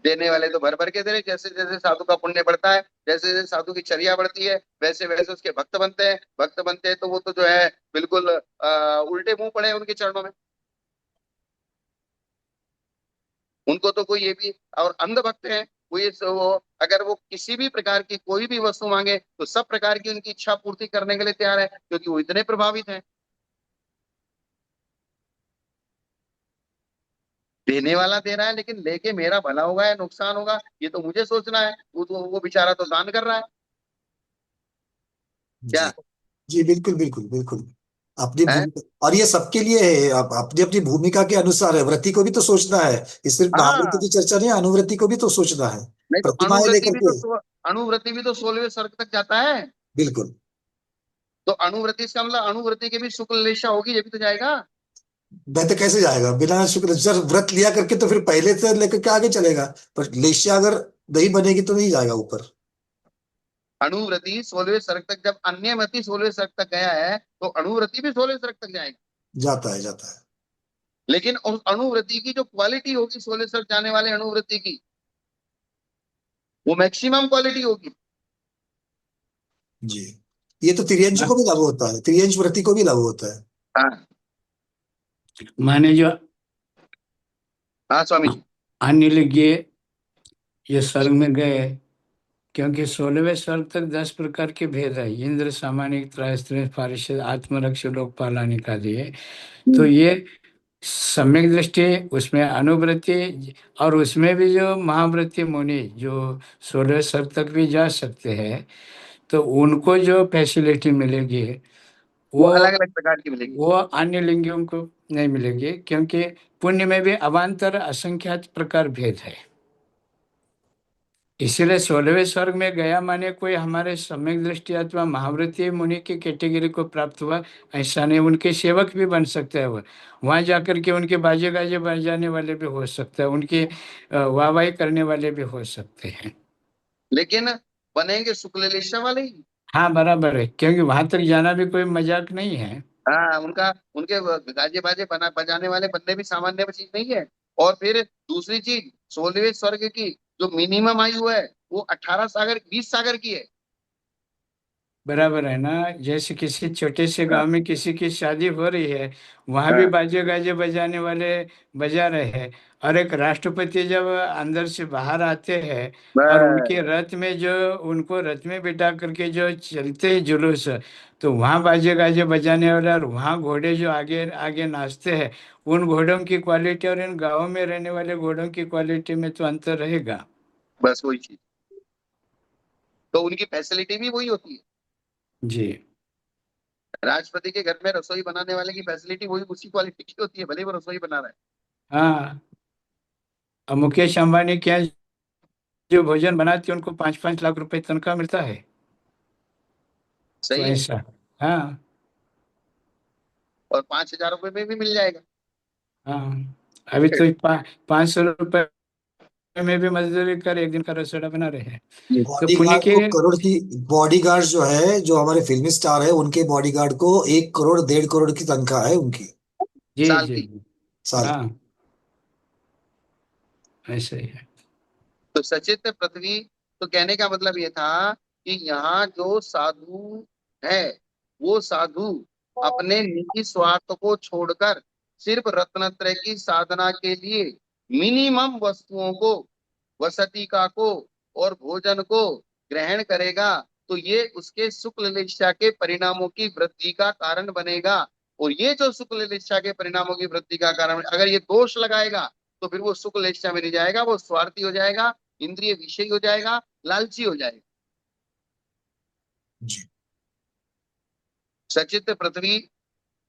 देने वाले तो भर भर के दे रहे, जैसे जैसे साधु का पुण्य बढ़ता है, जैसे जैसे साधु की चर्या बढ़ती है, वैसे वैसे उसके भक्त बनते हैं, भक्त बनते हैं तो वो तो जो है बिल्कुल उल्टे मुंह पड़े हैं उनके चरणों में। उनको तो कोई ये भी, और अंध भक्त हैं, वो अगर वो किसी भी प्रकार की कोई भी वस्तु मांगे तो सब प्रकार की उनकी इच्छा पूर्ति करने के लिए तैयार है, क्योंकि वो इतने प्रभावित हैं। देने वाला दे रहा है, लेकिन लेके मेरा भला होगा या नुकसान होगा ये तो मुझे सोचना है। वो बेचारा तो दान कर रहा है। जी क्या जी, बिल्कुल बिल्कुल बिल्कुल। अपनी है? भूमिका, और ये सबके लिए है, अपनी अपनी भूमिका के अनुसार है। व्रति को भी तो सोचना है, ये सिर्फ महाव्रत हाँ, की चर्चा नहीं है, अनुव्रति को भी तो सोचना है। नहीं तो प्रतिमाएं लेकर के। अणुव्रति भी तो 16वें स्वर्ग तक जाता है। बिल्कुल। तो अणुव्रति इसका मतलब अणुव्रति के भी शुक्ल लेशा होगी, ये भी तो जाएगा। बहते कैसे जाएगा बिना शुक्र, जब व्रत लिया करके तो फिर पहले से लेकर के आगे चलेगा। पर लेश्या अगर नहीं बनेगी तो नहीं जाएगा ऊपर। अणुव्रति 16वें स्वर्ग तक, जब अन्यमति 16वें स्वर्ग तक गया है, तो अणुव्रति भी 16वें स्वर्ग तक जाएगा। जाता है जाता है। लेकिन उस अणुवृत्ति की जो क्वालिटी होगी 16 सर जाने वाले अणुवृत्ति की, वो मैक्सिमम क्वालिटी होगी। जी, ये तो तिर्यंश को भी लागू होता है, तिर्यंश वृत्ति को भी लागू होता है। हाँ माने जो हाँ स्वामी जी। अन्य लिखिए ये स्वर्ग में गए, क्योंकि 16वें स्वर्ग तक 10 प्रकार के भेद है, इंद्र सामानिक त्रायस्त्र पारिषद आत्मरक्ष लोकपाल आदि है। तो ये सम्यक दृष्टि उसमें अनुवृत्ति, और उसमें भी जो महावृत्ति मुनि जो 16 स्वर्ग तक भी जा सकते हैं, तो उनको जो फैसिलिटी मिलेगी वो वो अलग अलग प्रकार की मिलेगी। वो अन्य लिंगियों को नहीं मिलेगी, क्योंकि पुण्य में भी अवान्तर असंख्यात प्रकार भेद है। इसीलिए 16वें स्वर्ग में गया माने कोई हमारे सम्यक दृष्टि अथवा महावृत्ति मुनि की कैटेगरी को प्राप्त हुआ ऐसा नहीं, उनके सेवक भी बन सकते हैं। वो वहां जाकर के उनके बाजे गाजे बजाने वाले भी हो सकते हैं, उनकी वाहवाही करने वाले भी हो सकते हैं। लेकिन बनेंगे शुक्ललेशा वाले ही। हाँ बराबर है, क्योंकि वहां तक जाना भी कोई मजाक नहीं है। हाँ उनका, उनके गाजे बाजे बजाने वाले बनने भी सामान्य चीज नहीं है। और फिर दूसरी चीज, 16वें स्वर्ग की जो मिनिमम आयु है वो 18 सागर 20 सागर की है। बराबर है ना, जैसे किसी छोटे से हाँ, गांव में किसी की शादी हो रही है, वहां भी हाँ, बाजे गाजे बजाने वाले बजा रहे हैं। और एक राष्ट्रपति जब अंदर से बाहर आते हैं और उनके बस रथ में जो उनको रथ में बिठा करके जो चलते हैं जुलूस, तो वहां बाजे गाजे बजाने वाले और वहां घोड़े जो आगे आगे नाचते हैं, उन घोड़ों की क्वालिटी और इन गाँवों में रहने वाले घोड़ों की क्वालिटी में तो अंतर रहेगा। बस वही चीज। तो उनकी फैसिलिटी भी वही होती है। जी। राष्ट्रपति के घर में रसोई बनाने वाले की फैसिलिटी वही उसी क्वालिटी की होती है, भले ही वो रसोई बना रहा है। हाँ, और मुकेश अंबानी क्या जो भोजन बनाते हैं उनको 5-5 लाख रुपए तनख्वाह मिलता है। तो सही है। ऐसा। हाँ। और 5,000 रुपये में भी मिल जाएगा। हाँ, अभी तो 500 रुपए में भी मजदूरी कर एक दिन का रसोड़ा बना रहे हैं। तो पुण्य बॉडीगार्ड के। को करोड़ की, बॉडीगार्ड जो है, जो हमारे फिल्मी स्टार है, उनके बॉडीगार्ड को 1 करोड़ 1.5 करोड़ की तनख्वाह है उनकी, जी साल जी। की। साल की। हाँ, ऐसे ही है। तो सचित पृथ्वी, तो कहने का मतलब ये था कि यहाँ जो साधु है वो साधु अपने निजी स्वार्थ को छोड़कर सिर्फ रत्नत्रय की साधना के लिए मिनिमम वस्तुओं को, वसति का को और भोजन को ग्रहण करेगा, तो ये उसके शुक्ल लिप्सा के परिणामों की वृद्धि का कारण बनेगा। और ये जो शुक्ल लिप्सा के परिणामों की वृद्धि का कारण, अगर ये दोष लगाएगा तो फिर वो शुक्ल लिप्सा में नहीं जाएगा, वो स्वार्थी हो जाएगा, इंद्रिय विषय हो जाएगा, लालची हो जाएगा। जी। सचित पृथ्वी,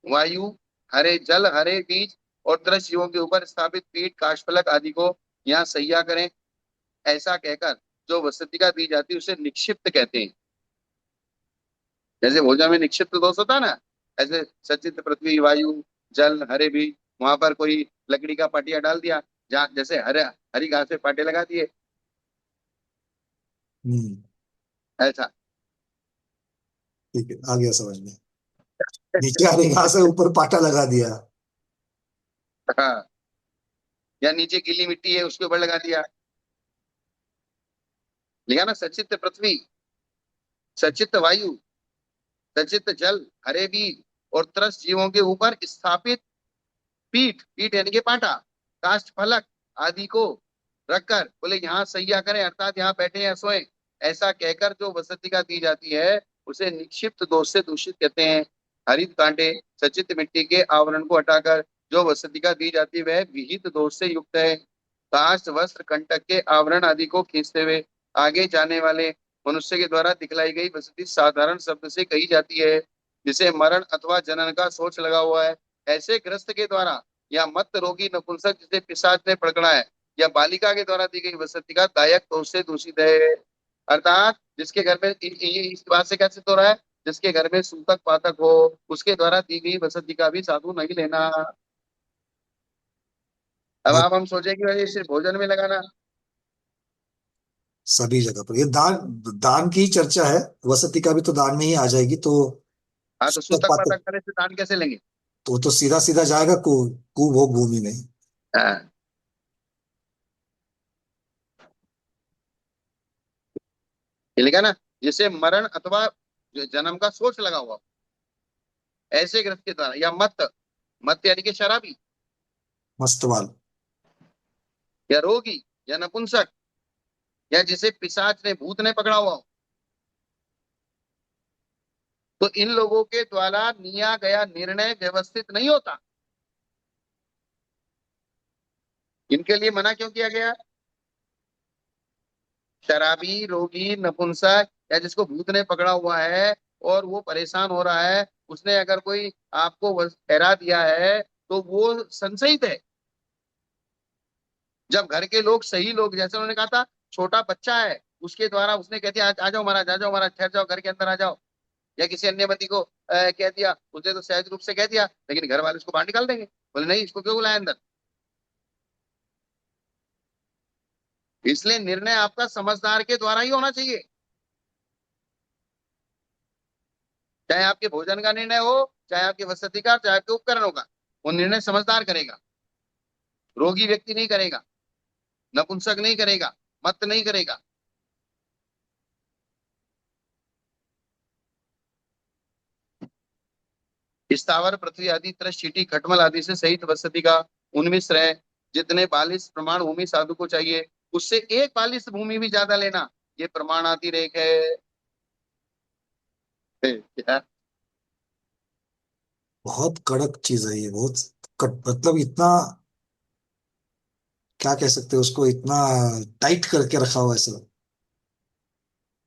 वायु, हरे जल, हरे बीज और दृश्य जीवों के ऊपर स्थापित पीठ काशफलक आदि को यहाँ सह्या करें, ऐसा कहकर जो वसति का दी जाती है उसे निक्षिप्त कहते हैं। जैसे भोजन में निक्षिप्त दोष होता है ना, ऐसे सचित पृथ्वी वायु जल हरे बीज, वहां पर कोई लकड़ी का पाटिया डाल दिया, जहाँ जैसे हरे हरी घास पे पाटे लगा दिए, हम्म। ऐसा। ठीक है, आ गया समझ में। नीचे आने घास से ऊपर पाटा लगा दिया। हाँ, या नीचे गीली मिट्टी है उसके ऊपर लगा दिया। लिखा ना, सचित पृथ्वी, सचित वायु, सचित जल, हरे बीज और त्रस्त जीवों के ऊपर स्थापित पीठ, पीठ यानी कि पाटा, काष्ठ फलक आदि को रखकर बोले यहाँ सैया करें, अर्थात यहाँ बैठे या सोए, ऐसा कहकर जो वसतिका दी जाती है उसे निक्षिप्त दोष से दूषित कहते हैं। हरित कांटे सचित मिट्टी के आवरण को हटाकर जो वसतिका दी जाती है वह विहित दोष से युक्त है। काष्ठ वस्त्र कंटक के आवरण आदि को खींचते हुए आगे जाने वाले मनुष्य के द्वारा दिखलाई गई वसति साधारण शब्द से कही जाती है, जिसे मरण अथवा जनन का सोच लगा हुआ है। ऐसे ग्रस्त के द्वारा या मत रोगी नपुंसक जिसे पिशाच ने पकड़ा है या बालिका के द्वारा दी गई वसति का दायक दोष से दूषित है। अर्थात जिसके घर में इस बात से क्या सिद्ध हो रहा है, जिसके घर में सूतक पातक हो उसके द्वारा दी गई वसति का भी साधु नहीं लेना। अब बहुत आप हम सोचे कि भाई सिर्फ भोजन में लगाना। सभी जगह पर ये दान, दान की चर्चा है, वसति का भी तो दान में ही आ जाएगी, तो हाँ तो सूतक सूतक पातक। पातक करे से दान कैसे लेंगे? तो वो तो सीधा सीधा जाएगा कुभोग भूमि में। हाँ, ये लिखा ना, जिसे मरण अथवा जन्म का सोच लगा हुआ हो, ऐसे ग्रस्त के द्वारा, या मत, मत यानी कि शराबी, मस्तवाल। या रोगी, या नपुंसक, या जिसे पिशाच ने, भूत ने पकड़ा हुआ हो, तो इन लोगों के द्वारा लिया गया निर्णय व्यवस्थित नहीं होता। इनके लिए मना क्यों किया गया? शराबी, रोगी, नपुंसक, या जिसको भूत ने पकड़ा हुआ है और वो परेशान हो रहा है, उसने अगर कोई आपको ठहरा दिया है तो वो संशयित है। जब घर के लोग, सही लोग, जैसे उन्होंने कहा था, छोटा बच्चा है, उसके द्वारा उसने कह दिया, आ जाओ महाराज, आ जाओ महाराज, ठहर जाओ, घर के अंदर आ जाओ, या किसी अन्य बंदी को कह दिया, उसने तो सहज रूप से कह दिया, लेकिन घर वाले उसको बाहर निकाल देंगे, बोले नहीं, इसको क्यों बुलाया अंदर? इसलिए निर्णय आपका समझदार के द्वारा ही होना चाहिए। चाहे आपके भोजन का निर्णय हो, चाहे आपके वसति का, चाहे आपके उपकरणों का, वो निर्णय समझदार करेगा। रोगी व्यक्ति नहीं करेगा, नपुंसक नहीं करेगा, मत नहीं करेगा। स्थावर, पृथ्वी आदि, तरह चींटी, खटमल आदि से सहित वसति का उन्मिश्र है। जितने 42 प्रमाण भूमि साधु को चाहिए, उससे एक 42 भूमि भी ज्यादा लेना, ये प्रमाणातिरेक है। क्या? बहुत कड़क चीज है ये, बहुत मतलब इतना, क्या कह सकते हैं उसको, इतना टाइट करके रखा हुआ है सब।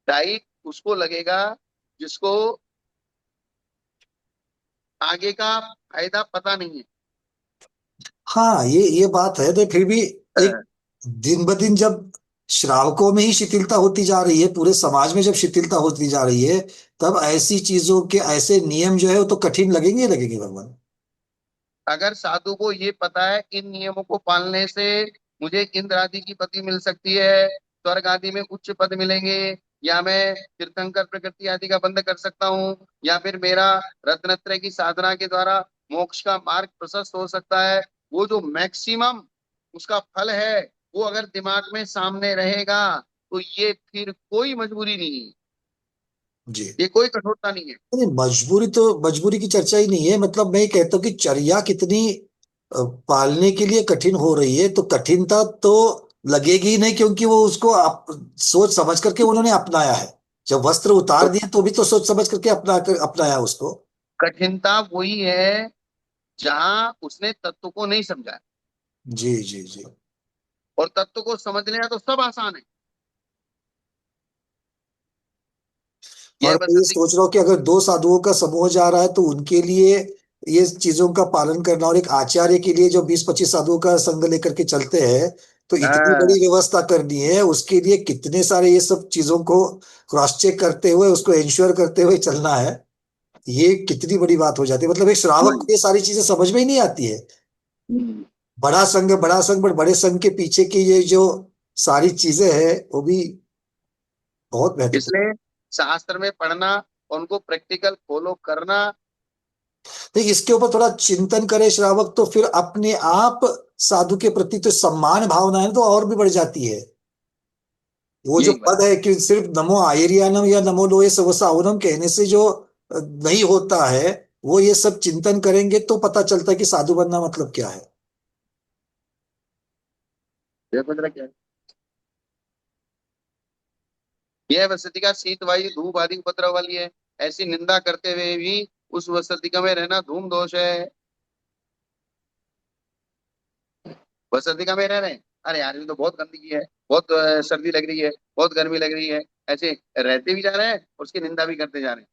टाइट उसको लगेगा जिसको आगे का फायदा पता नहीं हाँ, ये बात है, तो फिर भी एक है। दिन ब दिन जब श्रावकों में ही शिथिलता होती जा रही है, पूरे समाज में जब शिथिलता होती जा रही है, तब ऐसी चीजों के ऐसे नियम जो है वो तो कठिन लगेंगे ही लगेंगे भगवान। अगर साधु को ये पता है इन नियमों को पालने से मुझे इंद्र आदि की पति मिल सकती है, स्वर्ग आदि में उच्च पद मिलेंगे, या मैं तीर्थंकर प्रकृति आदि का बंध कर सकता हूँ, या फिर मेरा रत्नत्रय की साधना के द्वारा मोक्ष का मार्ग प्रशस्त हो सकता है, वो जो मैक्सिमम उसका फल है, वो अगर दिमाग में सामने रहेगा, तो ये फिर कोई मजबूरी नहीं है, जी। ये कोई कठोरता नहीं है। नहीं, मजबूरी तो, मजबूरी की चर्चा ही नहीं है, मतलब मैं ये कहता हूँ कि चर्या कितनी पालने के लिए कठिन हो रही है, तो कठिनता तो लगेगी ही नहीं, क्योंकि वो उसको सोच समझ करके उन्होंने अपनाया है। जब वस्त्र उतार तो दिए तो भी तो सोच समझ करके अपनाया उसको। कठिनता वही है जहां उसने तत्व को नहीं समझा, जी जी जी। और तत्व को समझ लेना तो सब आसान है। और यह मैं ये वसति। सोच रहा हूँ कि अगर दो साधुओं का समूह जा रहा है तो उनके लिए ये चीजों का पालन करना, और एक आचार्य के लिए जो 20-25 साधुओं का संग लेकर के चलते हैं, तो इतनी हाँ, बड़ी व्यवस्था करनी है, उसके लिए कितने सारे ये सब चीजों को क्रॉस चेक करते हुए, उसको इंश्योर करते हुए चलना है। ये कितनी बड़ी बात हो जाती है, मतलब एक श्रावक को वही। ये सारी चीजें समझ में ही नहीं आती है। हम्म। बड़ा संघ, बट बड़े संघ के पीछे की ये जो सारी चीजें हैं वो भी बहुत महत्वपूर्ण। इसलिए शास्त्र में पढ़ना और उनको प्रैक्टिकल फॉलो करना। तो इसके ऊपर थोड़ा चिंतन करे श्रावक, तो फिर अपने आप साधु के प्रति तो सम्मान भावना है तो और भी बढ़ जाती है। वो जो यही बात। पद है कि सिर्फ नमो आयरियानम या नमो लोए सवसावनम कहने से जो नहीं होता है, वो ये सब चिंतन करेंगे तो पता चलता है कि साधु बनना मतलब क्या है। देखो जरा क्या है। यह वसतिका शीत, वायु, धूप आदि उपद्रव वाली है, ऐसी निंदा करते हुए भी उस वसतिका में रहना धूम दोष है। वसतिका में रह रहे हैं, अरे यार ये तो बहुत गंदगी है, बहुत सर्दी लग रही है, बहुत गर्मी लग रही है, ऐसे रहते भी जा रहे हैं और उसकी निंदा भी करते जा रहे हैं।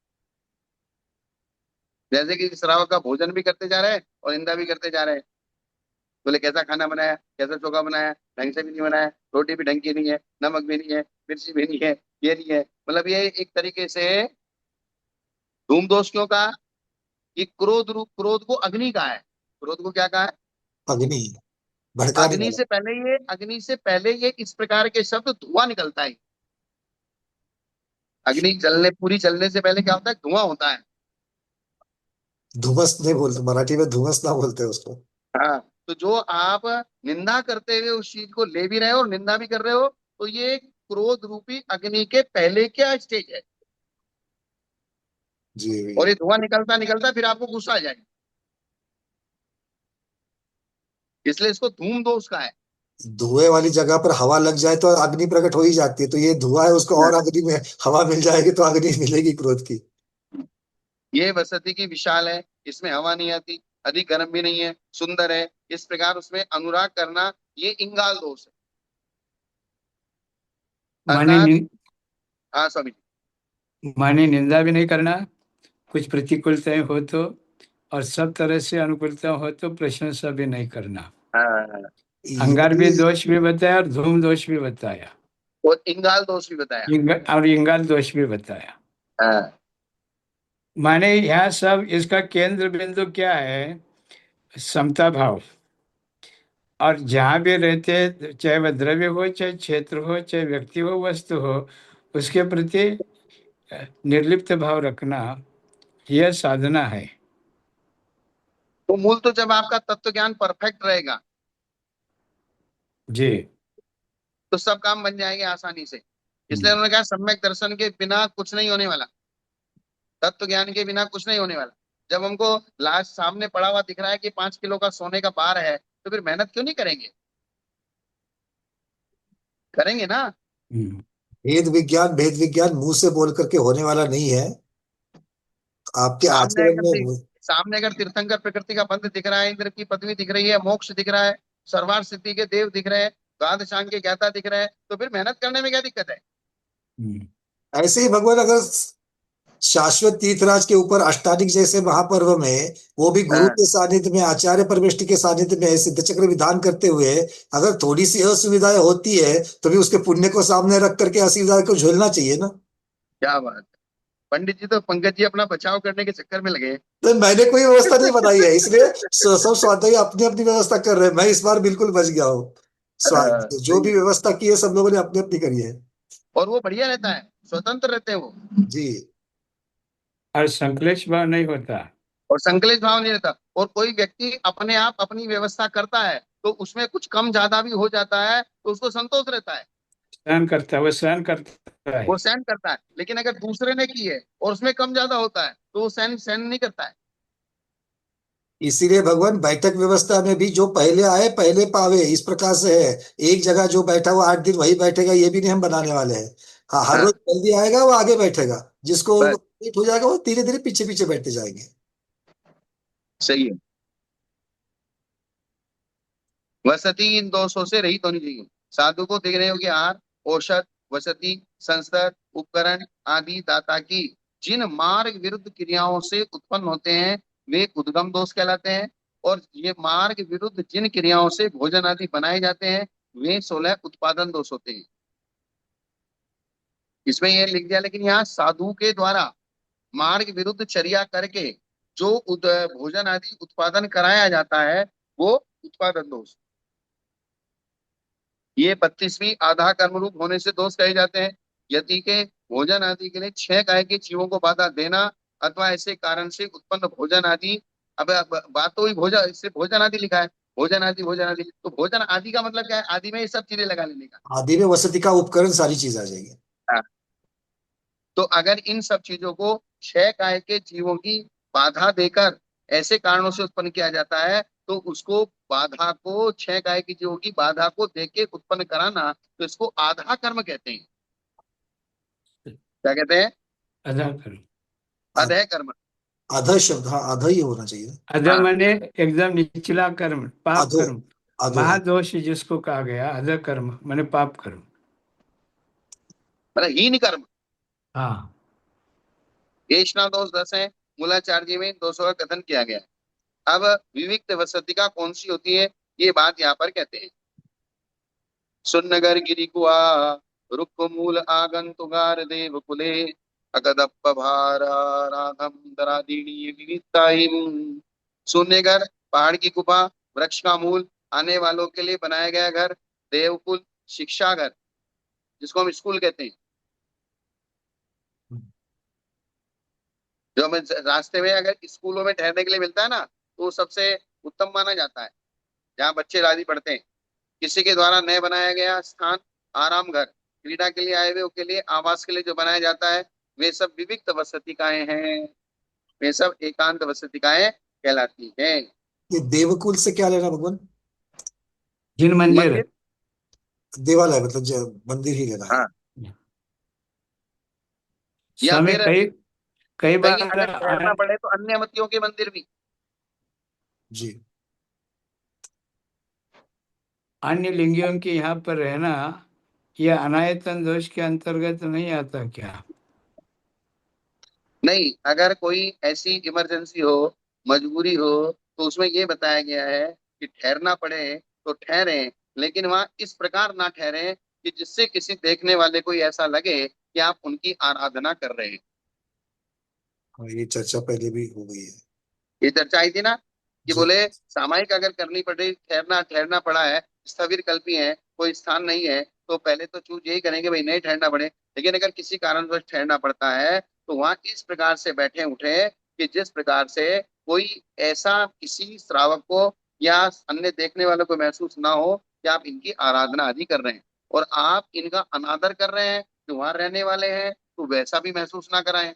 जैसे कि श्रावक का भोजन भी करते जा रहे हैं और निंदा भी करते जा रहे हैं। बोले कैसा खाना बनाया, कैसा चोखा बनाया, ढंग से भी नहीं बनाया, रोटी भी ढंग की नहीं है, नमक भी नहीं है, मिर्ची भी नहीं है, ये नहीं है। मतलब ये एक तरीके से धूम दोष क्यों कहा? कि क्रोध रूप, क्रोध को अग्नि कहा है। क्रोध को क्या कहा है? अग्नि, भड़काने वाला। अग्नि से पहले ये इस प्रकार के शब्द धुआं निकलता है। अग्नि जलने, पूरी जलने से पहले क्या होता है? धुआं होता है। धुमस नहीं बोलते मराठी में, धुमस ना बोलते उसको। हाँ, तो जो आप निंदा करते हुए उस चीज को ले भी रहे हो और निंदा भी कर रहे हो, तो ये क्रोध रूपी अग्नि के पहले क्या स्टेज है। जी और भैया। ये धुआं निकलता निकलता फिर आपको गुस्सा आ जाएगा, इसलिए इसको धूम दोष का है। धुएं वाली जगह पर हवा लग जाए तो अग्नि प्रकट हो ही जाती है, तो ये धुआं है, उसको और अग्नि में हवा मिल जाएगी तो अग्नि मिलेगी क्रोध की। ये वसति की विशाल है, इसमें हवा नहीं आती, अधिक गर्म भी नहीं है, सुंदर है, इस प्रकार उसमें अनुराग करना, ये इंगाल दोष है। माने अर्थात, हाँ स्वामी जी। माने निंदा भी नहीं करना, कुछ प्रतिकूलताएं हो तो, और सब तरह से अनुकूलता हो तो प्रशंसा भी नहीं करना। हाँ, ये अंगार भी भी। दोष भी बताया और धूम दोष भी बताया, और इंगाल दोष भी बताया। और इंगाल दोष भी बताया। हाँ, माने यहाँ सब इसका केंद्र बिंदु क्या है? समता भाव। और जहाँ भी रहते हैं, चाहे वह द्रव्य हो, चाहे क्षेत्र हो, चाहे व्यक्ति हो, वस्तु हो, उसके प्रति निर्लिप्त भाव रखना, यह साधना है। तो मूल तो जब आपका तत्व ज्ञान परफेक्ट रहेगा जी। तो सब काम बन जाएंगे आसानी से। इसलिए हम्म। उन्होंने कहा सम्यक दर्शन के बिना कुछ नहीं होने वाला, तत्व ज्ञान के बिना कुछ नहीं होने वाला। जब हमको लास्ट सामने पड़ा हुआ दिख रहा है कि 5 किलो का सोने का बार है, तो फिर मेहनत क्यों नहीं करेंगे? करेंगे ना। हम्म। भेद विज्ञान मुंह से बोल करके होने वाला नहीं है, आपके सामने आचरण अगर में दे- सामने अगर तीर्थंकर प्रकृति का बंध दिख रहा है, इंद्र की पदवी दिख रही है, मोक्ष दिख रहा है, सर्वार्थ सिद्धि के देव दिख रहे हैं, द्वादशांग के ज्ञाता दिख रहे हैं, तो फिर मेहनत करने में क्या दिक्कत है? हम्म। ऐसे ही भगवान अगर शाश्वत तीर्थराज के ऊपर अष्टादिक जैसे महापर्व में, वो भी गुरु हाँ, के सानिध्य में, आचार्य परमेष्टि के सानिध्य में सिद्ध चक्र विधान करते हुए अगर थोड़ी सी असुविधाएं होती है, तो भी उसके पुण्य को सामने रख करके असुविधा को झेलना चाहिए ना। क्या बात है। पंडित जी तो पंकज जी अपना बचाव करने के चक्कर में लगे। तो मैंने कोई व्यवस्था नहीं बनाई है, इसलिए सब स्वाध्यायी अपनी अपनी व्यवस्था कर रहे हैं, मैं इस बार बिल्कुल बच गया हूँ। जो सही भी है। व्यवस्था की है सब लोगों ने अपनी अपनी करी है। और वो बढ़िया रहता है, स्वतंत्र रहते हैं वो। जी। और संकलेश भाव नहीं होता। और संकलित भाव नहीं रहता, और कोई व्यक्ति अपने आप अपनी व्यवस्था करता है तो उसमें कुछ कम ज्यादा भी हो जाता है तो उसको संतोष रहता है, सहन करता है, वो सहन करता है। वो सहन करता है। लेकिन अगर दूसरे ने की है और उसमें कम ज्यादा होता है तो वो सहन सहन नहीं करता है। इसीलिए भगवान बैठक व्यवस्था में भी जो पहले आए पहले पावे, इस प्रकार से है। एक जगह जो बैठा हुआ 8 दिन वही बैठेगा, ये भी नहीं हम बनाने वाले हैं। हाँ, हर रोज हाँ, जल्दी आएगा वो आगे बैठेगा, जिसको बस लेट हो जाएगा वो धीरे धीरे पीछे पीछे बैठते जाएंगे। सही है। वसति इन दोषों से रहित होनी चाहिए। साधु को देख रहे हो कि आहार, औषध, वसति, संस्तर, उपकरण आदि दाता की जिन मार्ग विरुद्ध क्रियाओं से उत्पन्न होते हैं वे उद्गम दोष कहलाते हैं। और ये मार्ग विरुद्ध जिन क्रियाओं से भोजन आदि बनाए जाते हैं वे 16 उत्पादन दोष होते हैं। इसमें ये लिख दिया, लेकिन यहाँ साधु के द्वारा मार्ग विरुद्ध चर्या करके जो भोजन आदि उत्पादन कराया जाता है वो उत्पादन दोष। ये 32वीं आधा कर्म रूप होने से दोष कहे जाते हैं। यदि के भोजन आदि के लिए 6 गाय के जीवों को बाधा देना अथवा ऐसे कारण से उत्पन्न भोजन आदि। अब बात तो हुई भोजन, इससे भोजन आदि लिखा है, भोजन आदि, तो भोजन आदि का मतलब क्या है? आदि में ये सब चीजें लगा लेने का। आदि में वसति का उपकरण सारी चीज आ जाएगी। हाँ, तो अगर इन सब चीजों को 6 गाय के जीवों की बाधा देकर ऐसे कारणों से उत्पन्न किया जाता है तो उसको बाधा को 6 गाय की जीवों की बाधा को देख के उत्पन्न कराना, तो इसको आधा कर्म कहते हैं। क्या कहते हैं? अधा कर्म। आ- अधय कर्म। आधा शब्द, हाँ आधा ही होना चाहिए। अधः हाँ, माने एकदम निचला कर्म, पाप अधो। कर्म। अधो। महादोष जिसको कहा गया, अधः कर्म माने पाप कर्म। मतलब हीन कर्म। हाँ। येषणा दोष 10 है, मूलाचार्य जी में इन दोषों का कथन किया गया है। अब विविक्त वसतिका कौन सी होती है, ये बात यहाँ पर कहते हैं। सुन्नगर गिरि कुआ रुक्क मूल आगंतुगार देव कुले अकदप्प भाराराधम दरादीनी विविधताहिम। शून्यगर पहाड़ की गुफा, वृक्ष का मूल, आने वालों के लिए बनाया गया घर, देवकुल, शिक्षागर जिसको हम स्कूल कहते हैं, जो हमें रास्ते में अगर स्कूलों में ठहरने के लिए मिलता है ना, तो वो सबसे उत्तम माना जाता है, जहाँ बच्चे राजी पढ़ते हैं। किसी के द्वारा नए बनाया गया स्थान, आराम घर, क्रीड़ा के लिए आए हुए के लिए, आवास के लिए जो बनाया जाता है, वे सब विविक्त वसतिकाएं हैं। वे सब एकांत वसतिकाएं कहलाती हैं। ये देवकुल से क्या लेना भगवान? जिन मंदिर। मंदिर। देवालय मतलब मंदिर ही लेना है। हाँ। या स्वामी फिर कई कई कहीं बार अगर ठहरना पड़े तो अन्य मतियों के मंदिर भी। जी। अन्य लिंगियों के यहाँ पर रहना, यह अनायतन दोष के अंतर्गत नहीं आता क्या? नहीं, अगर कोई ऐसी इमरजेंसी हो, मजबूरी हो, तो उसमें ये बताया गया है कि ठहरना पड़े तो ठहरे, लेकिन वहां इस प्रकार ना ठहरे कि जिससे किसी देखने वाले को ऐसा लगे कि आप उनकी आराधना कर रहे हैं। और ये चर्चा पहले भी हो गई है। ये चर्चा आई थी ना, कि जी। बोले सामायिक अगर करनी पड़े, ठहरना ठहरना पड़ा है, स्थविर कल्पी है, कोई स्थान नहीं है, तो पहले तो चूज यही करेंगे भाई नहीं ठहरना पड़े। लेकिन अगर किसी कारणवश ठहरना पड़ता है, तो वहां इस प्रकार से बैठे उठे कि जिस प्रकार से कोई ऐसा किसी श्रावक को या अन्य देखने वालों को महसूस ना हो कि आप इनकी आराधना आदि कर रहे हैं, और आप इनका अनादर कर रहे हैं जो वहां रहने वाले हैं, तो वैसा भी महसूस ना कराएं।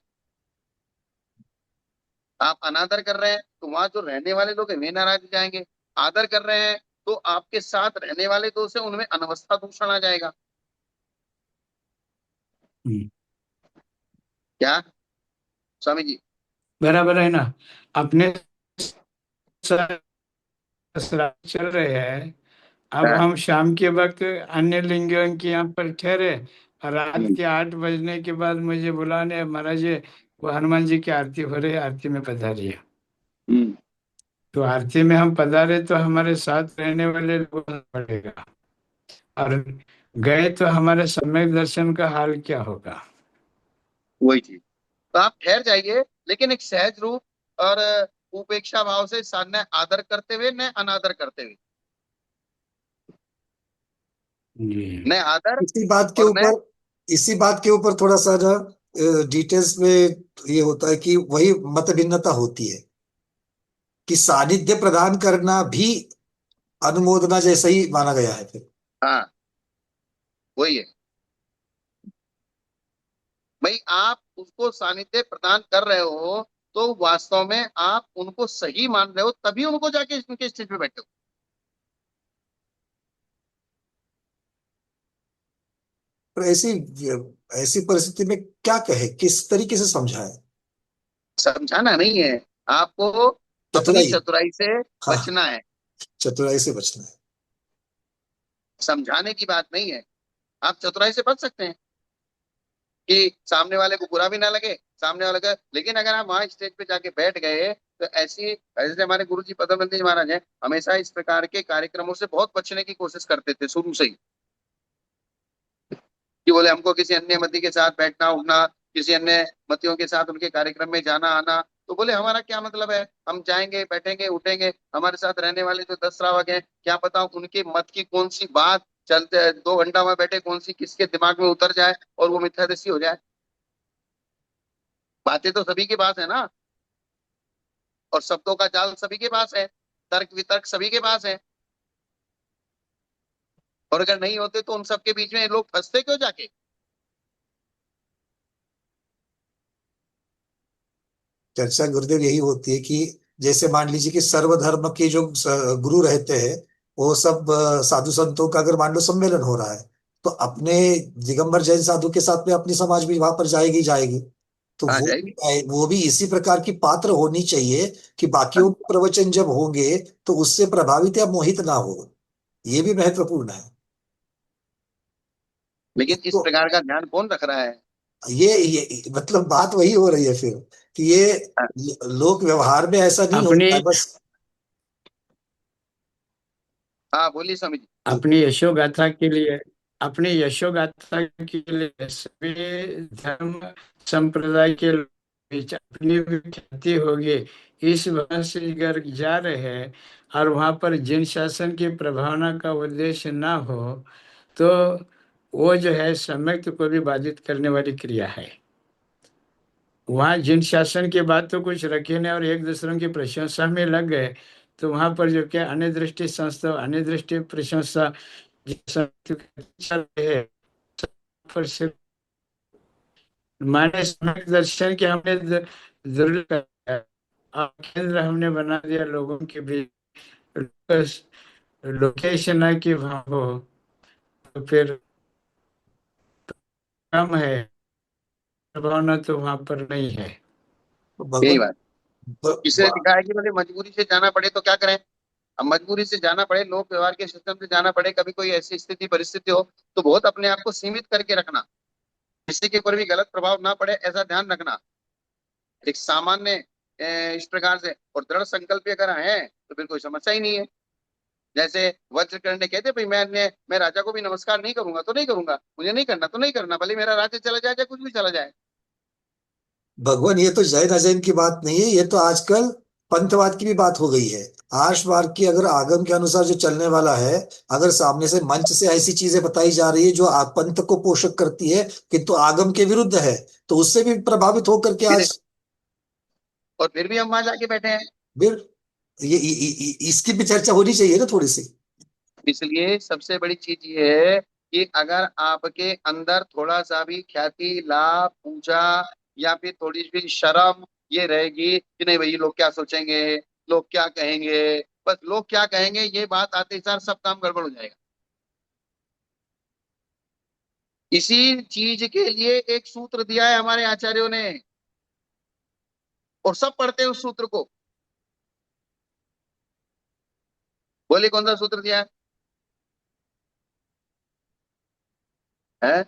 आप अनादर कर रहे हैं तो वहां जो रहने वाले लोग हैं वे नाराज हो जाएंगे। आदर कर रहे हैं तो आपके साथ रहने वाले दोस्त हैं उनमें अनवस्था दूषण आ जाएगा। हम्म, क्या स्वामी जी? बराबर है ना। अपने साथ चल रहे हैं, अब हाँ। हम शाम के वक्त अन्य लिंगियों के यहाँ पर ठहरे, और रात हम्म। के 8 बजने के बाद मुझे बुलाने, महाराज जी वो हनुमान जी की आरती हो रही है, आरती में पधारिए। हम्म। तो आरती में हम पधारे तो हमारे साथ रहने वाले लोगों को पड़ेगा, और गए तो हमारे सम्यक दर्शन का हाल क्या होगा? वही चीज। तो आप ठहर जाइए, लेकिन एक सहज रूप और उपेक्षा भाव से, न आदर करते हुए न अनादर करते हुए। जी। न आदर इसी बात के और न। ऊपर इसी बात के ऊपर थोड़ा सा ना डिटेल्स में ये होता है कि वही मत भिन्नता होती है कि सानिध्य प्रदान करना भी अनुमोदना जैसा ही माना गया है फिर। हाँ, वही है भाई। आप उसको सानिध्य प्रदान कर रहे हो तो वास्तव में आप उनको सही मान रहे हो, तभी उनको जाके उनके स्टेज पे बैठे हो। पर ऐसी ऐसी परिस्थिति में क्या कहे, किस तरीके से समझाए? समझाना नहीं है आपको, अपनी चतुराई। चतुराई से हाँ, बचना है। चतुराई से बचना है। समझाने की बात नहीं है। आप चतुराई से बच सकते हैं कि सामने वाले को बुरा भी ना लगे, सामने वाले का। लेकिन अगर आप वहां स्टेज पे जाके बैठ गए, तो ऐसी, जैसे हमारे गुरु जी पदमनंद जी महाराज हैं, हमेशा इस प्रकार के कार्यक्रमों से बहुत बचने की कोशिश करते थे शुरू से ही। कि बोले हमको किसी अन्य मति के साथ बैठना उठना, किसी अन्य मतियों के साथ उनके कार्यक्रम में जाना आना, तो बोले हमारा क्या मतलब है, हम जाएंगे बैठेंगे उठेंगे, हमारे साथ रहने वाले जो 10 श्रावक हैं, क्या पता उनके मत की कौन सी बात चलते 2 घंटा में बैठे कौन सी किसके दिमाग में उतर जाए और वो मिथ्यादर्शी हो जाए। बातें तो सभी के पास है ना, और शब्दों का जाल सभी के पास है, तर्क वितर्क सभी के पास है। और अगर नहीं होते तो उन सबके बीच में लोग फंसते क्यों जाके? चर्चा गुरुदेव यही होती है कि जैसे मान लीजिए कि सर्वधर्म के जो गुरु रहते हैं, वो सब साधु संतों का अगर मान लो सम्मेलन हो रहा है, तो अपने दिगंबर जैन साधु के साथ में अपनी समाज भी वहां पर जाएगी जाएगी। तो आ वो जाएगी। वो भी इसी प्रकार की पात्र होनी चाहिए कि बाकियों के प्रवचन जब होंगे तो उससे प्रभावित या मोहित ना हो। ये भी महत्वपूर्ण है। लेकिन इस तो प्रकार का ध्यान कौन रख रहा है? ये मतलब बात वही हो रही है फिर कि ये लोक व्यवहार में ऐसा नहीं अपनी होता है बस। हाँ, बोलिए स्वामी जी। अपनी यशोगाथा के लिए, अपनी यशोगाथा के लिए सभी धर्म संप्रदाय के बीच अपनी भी ख्याति होगी, इस वजह से अगर जा रहे हैं और वहां पर जिन शासन की प्रभावना का उद्देश्य ना हो, तो वो जो है सम्यक्त को भी बाधित करने वाली क्रिया है। वहाँ जिन शासन की बात तो कुछ रखे नहीं और एक दूसरे की प्रशंसा में लग गए, तो वहां पर जो क्या अन्य दृष्टि संस्था, अन्य दृष्टि प्रशंसा चल रही है, पर सिर्फ माने सम्यक दर्शन के हमने जरूर कराया और केंद्र हमने बना दिया लोगों के बीच, लोकेशन है कि वहाँ हो, तो फिर कम है, संभावना तो वहां पर नहीं है। तो यही भगवान बात इसलिए लिखा है कि बोले मजबूरी से जाना पड़े तो क्या करें। अब मजबूरी से जाना पड़े, लोक व्यवहार के सिस्टम से जाना पड़े, कभी कोई ऐसी स्थिति परिस्थिति हो तो बहुत अपने आप को सीमित करके रखना, किसी के ऊपर भी गलत प्रभाव ना पड़े ऐसा ध्यान रखना। एक सामान्य इस प्रकार से और दृढ़ संकल्प अगर है तो फिर कोई समस्या ही नहीं है। जैसे वज्रकर्ण ने कहते भाई मैं राजा को भी नमस्कार नहीं करूंगा तो नहीं करूंगा, मुझे नहीं करना तो नहीं करना, भले मेरा राज्य चला जाए चाहे कुछ भी चला जाए। भगवान, ये तो जैन अजैन की बात नहीं है, ये तो आजकल पंथवाद की भी बात हो गई है। आर्षवाद की अगर आगम के अनुसार जो चलने वाला है, अगर सामने से मंच से ऐसी चीजें बताई जा रही है जो पंथ को पोषक करती है किंतु आगम के विरुद्ध है, तो उससे भी प्रभावित होकर के फिर आज और फिर भी हम वहां जाके बैठे हैं। फिर इसकी भी चर्चा होनी चाहिए ना थोड़ी सी। इसलिए सबसे बड़ी चीज ये है कि अगर आपके अंदर थोड़ा सा भी ख्याति लाभ पूजा या फिर थोड़ी सी शर्म ये रहेगी कि नहीं भाई लोग क्या सोचेंगे, लोग क्या कहेंगे, बस लोग क्या कहेंगे ये बात आते ही सार सब काम गड़बड़ हो जाएगा। इसी चीज के लिए एक सूत्र दिया है हमारे आचार्यों ने और सब पढ़ते हैं उस सूत्र को। बोले कौन सा सूत्र दिया है?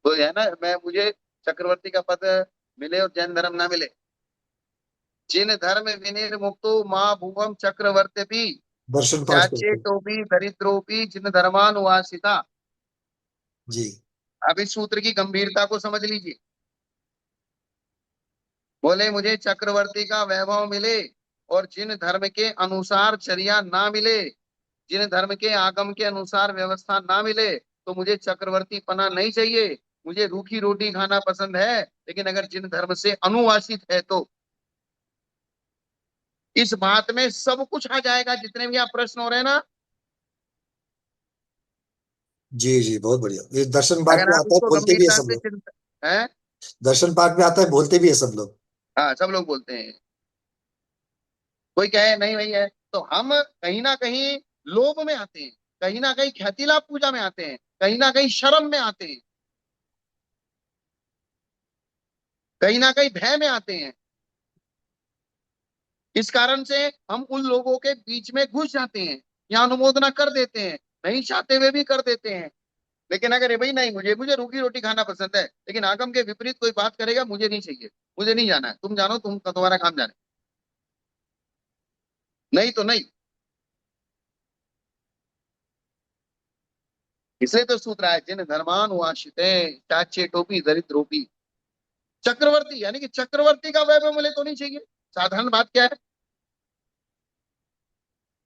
तो है ना, मैं मुझे चक्रवर्ती का पद मिले और जैन धर्म ना मिले, जिन धर्म विनिर्मुक्तो माँ भुवम चक्रवर्ती भी दर्शन पाठ चाचे करते। टोपी दरिद्रोपी जिन धर्मानुवासिता। जी। अब इस सूत्र की गंभीरता को समझ लीजिए। बोले मुझे चक्रवर्ती का वैभव मिले और जिन धर्म के अनुसार चर्या ना मिले, जिन धर्म के आगम के अनुसार व्यवस्था ना मिले, तो मुझे चक्रवर्ती पना नहीं चाहिए। मुझे रूखी रोटी खाना पसंद है, लेकिन अगर जिन धर्म से अनुवासित है तो इस बात में सब कुछ आ जाएगा। जितने भी आप प्रश्न हो रहे हैं ना, जी जी, बहुत बढ़िया। ये दर्शन पाठ अगर में आप आता है, इसको बोलते भी है गंभीरता सब से लोग। चिंता है। दर्शन पाठ में आता है, बोलते भी है सब लोग। हाँ सब लोग बोलते हैं। कोई कहे नहीं वही है, तो हम कहीं ना कहीं लोभ में आते हैं, कहीं ना कहीं ख्याति लाभ पूजा में आते हैं, कहीं ना कहीं शर्म में आते हैं, कहीं ना कहीं भय में आते हैं। इस कारण से हम उन लोगों के बीच में घुस जाते हैं या अनुमोदना कर देते हैं, नहीं चाहते हुए भी कर देते हैं। लेकिन अगर ये भाई नहीं, मुझे मुझे रूखी रोटी खाना पसंद है, लेकिन आगम के विपरीत कोई बात करेगा मुझे नहीं चाहिए, मुझे नहीं जाना है, तुम जानो, तुम्हारा काम जाने, नहीं तो नहीं। इसलिए तो सूत्र है जिन धर्मान वाशिते चाचे टोपी दरिद्रोपी चक्रवर्ती, यानी कि चक्रवर्ती का वैभव मिले तो नहीं चाहिए। साधारण बात क्या है,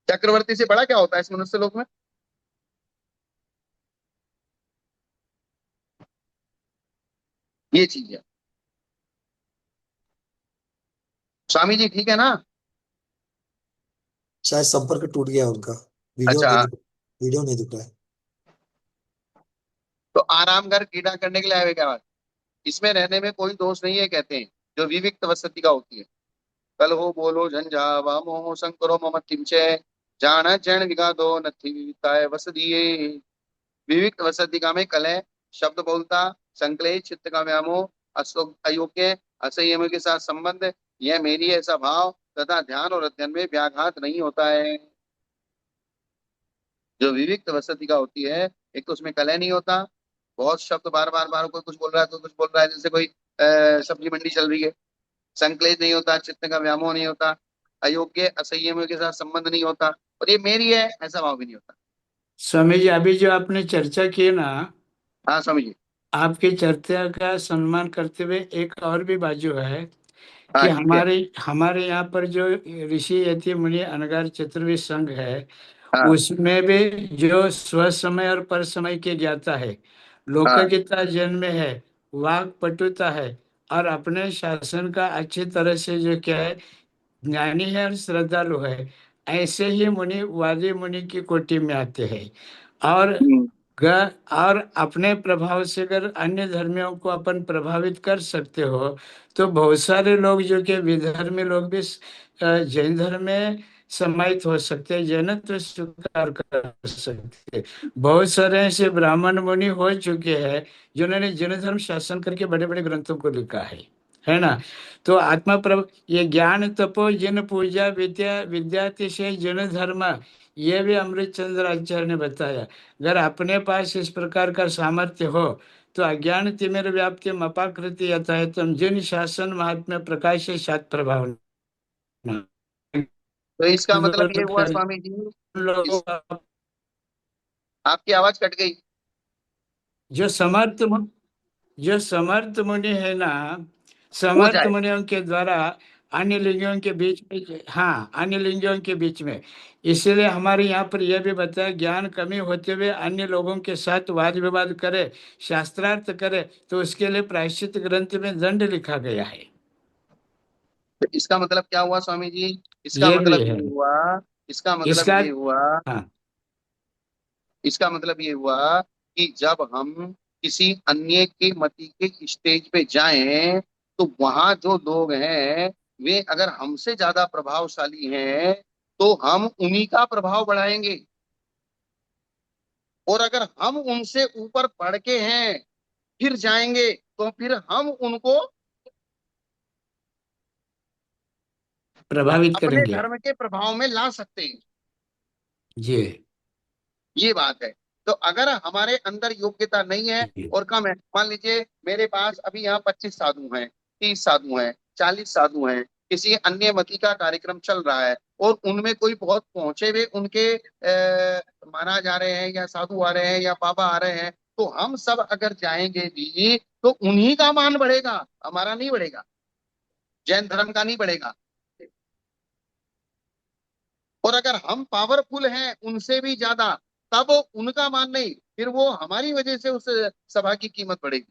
चक्रवर्ती से बड़ा क्या होता है इस मनुष्य लोक में? ये चीज है। स्वामी जी ठीक है ना? शायद संपर्क टूट गया उनका। वीडियो अच्छा, नहीं दिख वीडियो नहीं दिख रहा है। तो आराम घर क्रीड़ा करने के लिए आए हुए क्या बात? इसमें रहने में कोई दोष नहीं है कहते हैं, जो विविक्त वसति का होती है। कल हो बोलो झंझा वामो संकरो मम किंचे जान जैन विगादो नथी विविधताय वसदीये। विविक्त वसतिका में कलह, शब्द बोलता, संकलेश, चित्त का व्यामोह, अयोग्य असंयम के साथ संबंध, यह मेरी ऐसा भाव तथा ध्यान और अध्ययन में व्याघात नहीं होता है। जो विविक्त वसति का होती है, एक तो उसमें कलह नहीं होता, बहुत शब्द बार बार बार कोई कुछ बोल रहा है, कोई कुछ बोल रहा है, जैसे कोई सब्जी मंडी चल रही है। संकलेश नहीं होता, चित्त का व्यामोह नहीं होता, अयोग्य असंयम के साथ संबंध नहीं होता, और ये मेरी है ऐसा भाव भी नहीं होता। स्वामी जी, अभी जो आपने चर्चा की ना, हाँ समझिए। आपकी चर्चा का सम्मान करते हुए एक और भी बाजू है कि हाँ ठीक है। हमारे हमारे यहाँ पर जो ऋषि यति मुनि अनगार चतुर्वेद संघ है, हाँ उसमें भी जो स्व समय और पर समय के ज्ञाता है, हाँ लोकगीता जन्म में है, वाक पटुता है और अपने शासन का अच्छी तरह से जो क्या है, ज्ञानी है और श्रद्धालु है, ऐसे ही मुनि वादी मुनि की कोटि में आते हैं। और हम्म। और अपने प्रभाव से अगर अन्य धर्मियों को अपन प्रभावित कर सकते हो, तो बहुत सारे लोग जो कि विधर्मी लोग भी जैन धर्म में समाहित हो सकते हैं, जैनत्व स्वीकार कर सकते हैं। बहुत सारे ऐसे ब्राह्मण मुनि हो चुके हैं जिन्होंने जैन धर्म शासन करके बड़े बड़े ग्रंथों को लिखा है ना। तो आत्मा प्रभ ये ज्ञान तपो जिन पूजा विद्या विद्यातिशय जन धर्म, ये भी अमृत चंद्र आचार्य ने बताया। अगर अपने पास इस प्रकार का सामर्थ्य हो तो अज्ञान तिमिर व्याप्ति मपाकृति यथा है तुम जिन शासन महात्म्य प्रकाश सात प्रभाव। तो इसका मतलब ये हुआ स्वामी जी, इस आपकी आवाज कट गई। जो समर्थ जो समर्थ मुनि है ना, हो समर्थ जाए। मुनियों के द्वारा अन्य लिंगों के बीच में, हाँ अन्य लिंगों के बीच में, इसीलिए हमारे यहाँ पर यह भी बताया ज्ञान कमी होते हुए अन्य लोगों के साथ वाद विवाद करे, शास्त्रार्थ करे, तो उसके लिए प्रायश्चित ग्रंथ में दंड लिखा गया है। तो इसका मतलब क्या हुआ स्वामी जी? इसका ये भी मतलब है ये हुआ, इसका मतलब इसका। ये हुआ, हाँ, इसका मतलब ये हुआ कि जब हम किसी अन्य के मति के स्टेज पे जाएं, तो वहां जो लोग हैं वे अगर हमसे ज्यादा प्रभावशाली हैं, तो हम उन्हीं का प्रभाव बढ़ाएंगे। और अगर हम उनसे ऊपर बढ़ के हैं फिर जाएंगे, तो फिर हम उनको प्रभावित अपने करेंगे। धर्म के प्रभाव में ला सकते हैं। जी ये बात है। तो अगर हमारे अंदर योग्यता नहीं है जी। और कम है, मान लीजिए मेरे पास अभी यहाँ 25 साधु हैं, 30 साधु हैं, 40 साधु हैं, किसी अन्य मति का कार्यक्रम चल रहा है और उनमें कोई बहुत पहुंचे हुए उनके महाराज आ रहे हैं या साधु आ रहे हैं या बाबा आ रहे हैं, तो हम सब अगर जाएंगे भी तो उन्हीं का मान बढ़ेगा, हमारा नहीं बढ़ेगा, जैन धर्म का नहीं बढ़ेगा। और अगर हम पावरफुल हैं उनसे भी ज्यादा, तब उनका मान नहीं, फिर वो हमारी वजह से उस सभा की कीमत बढ़ेगी।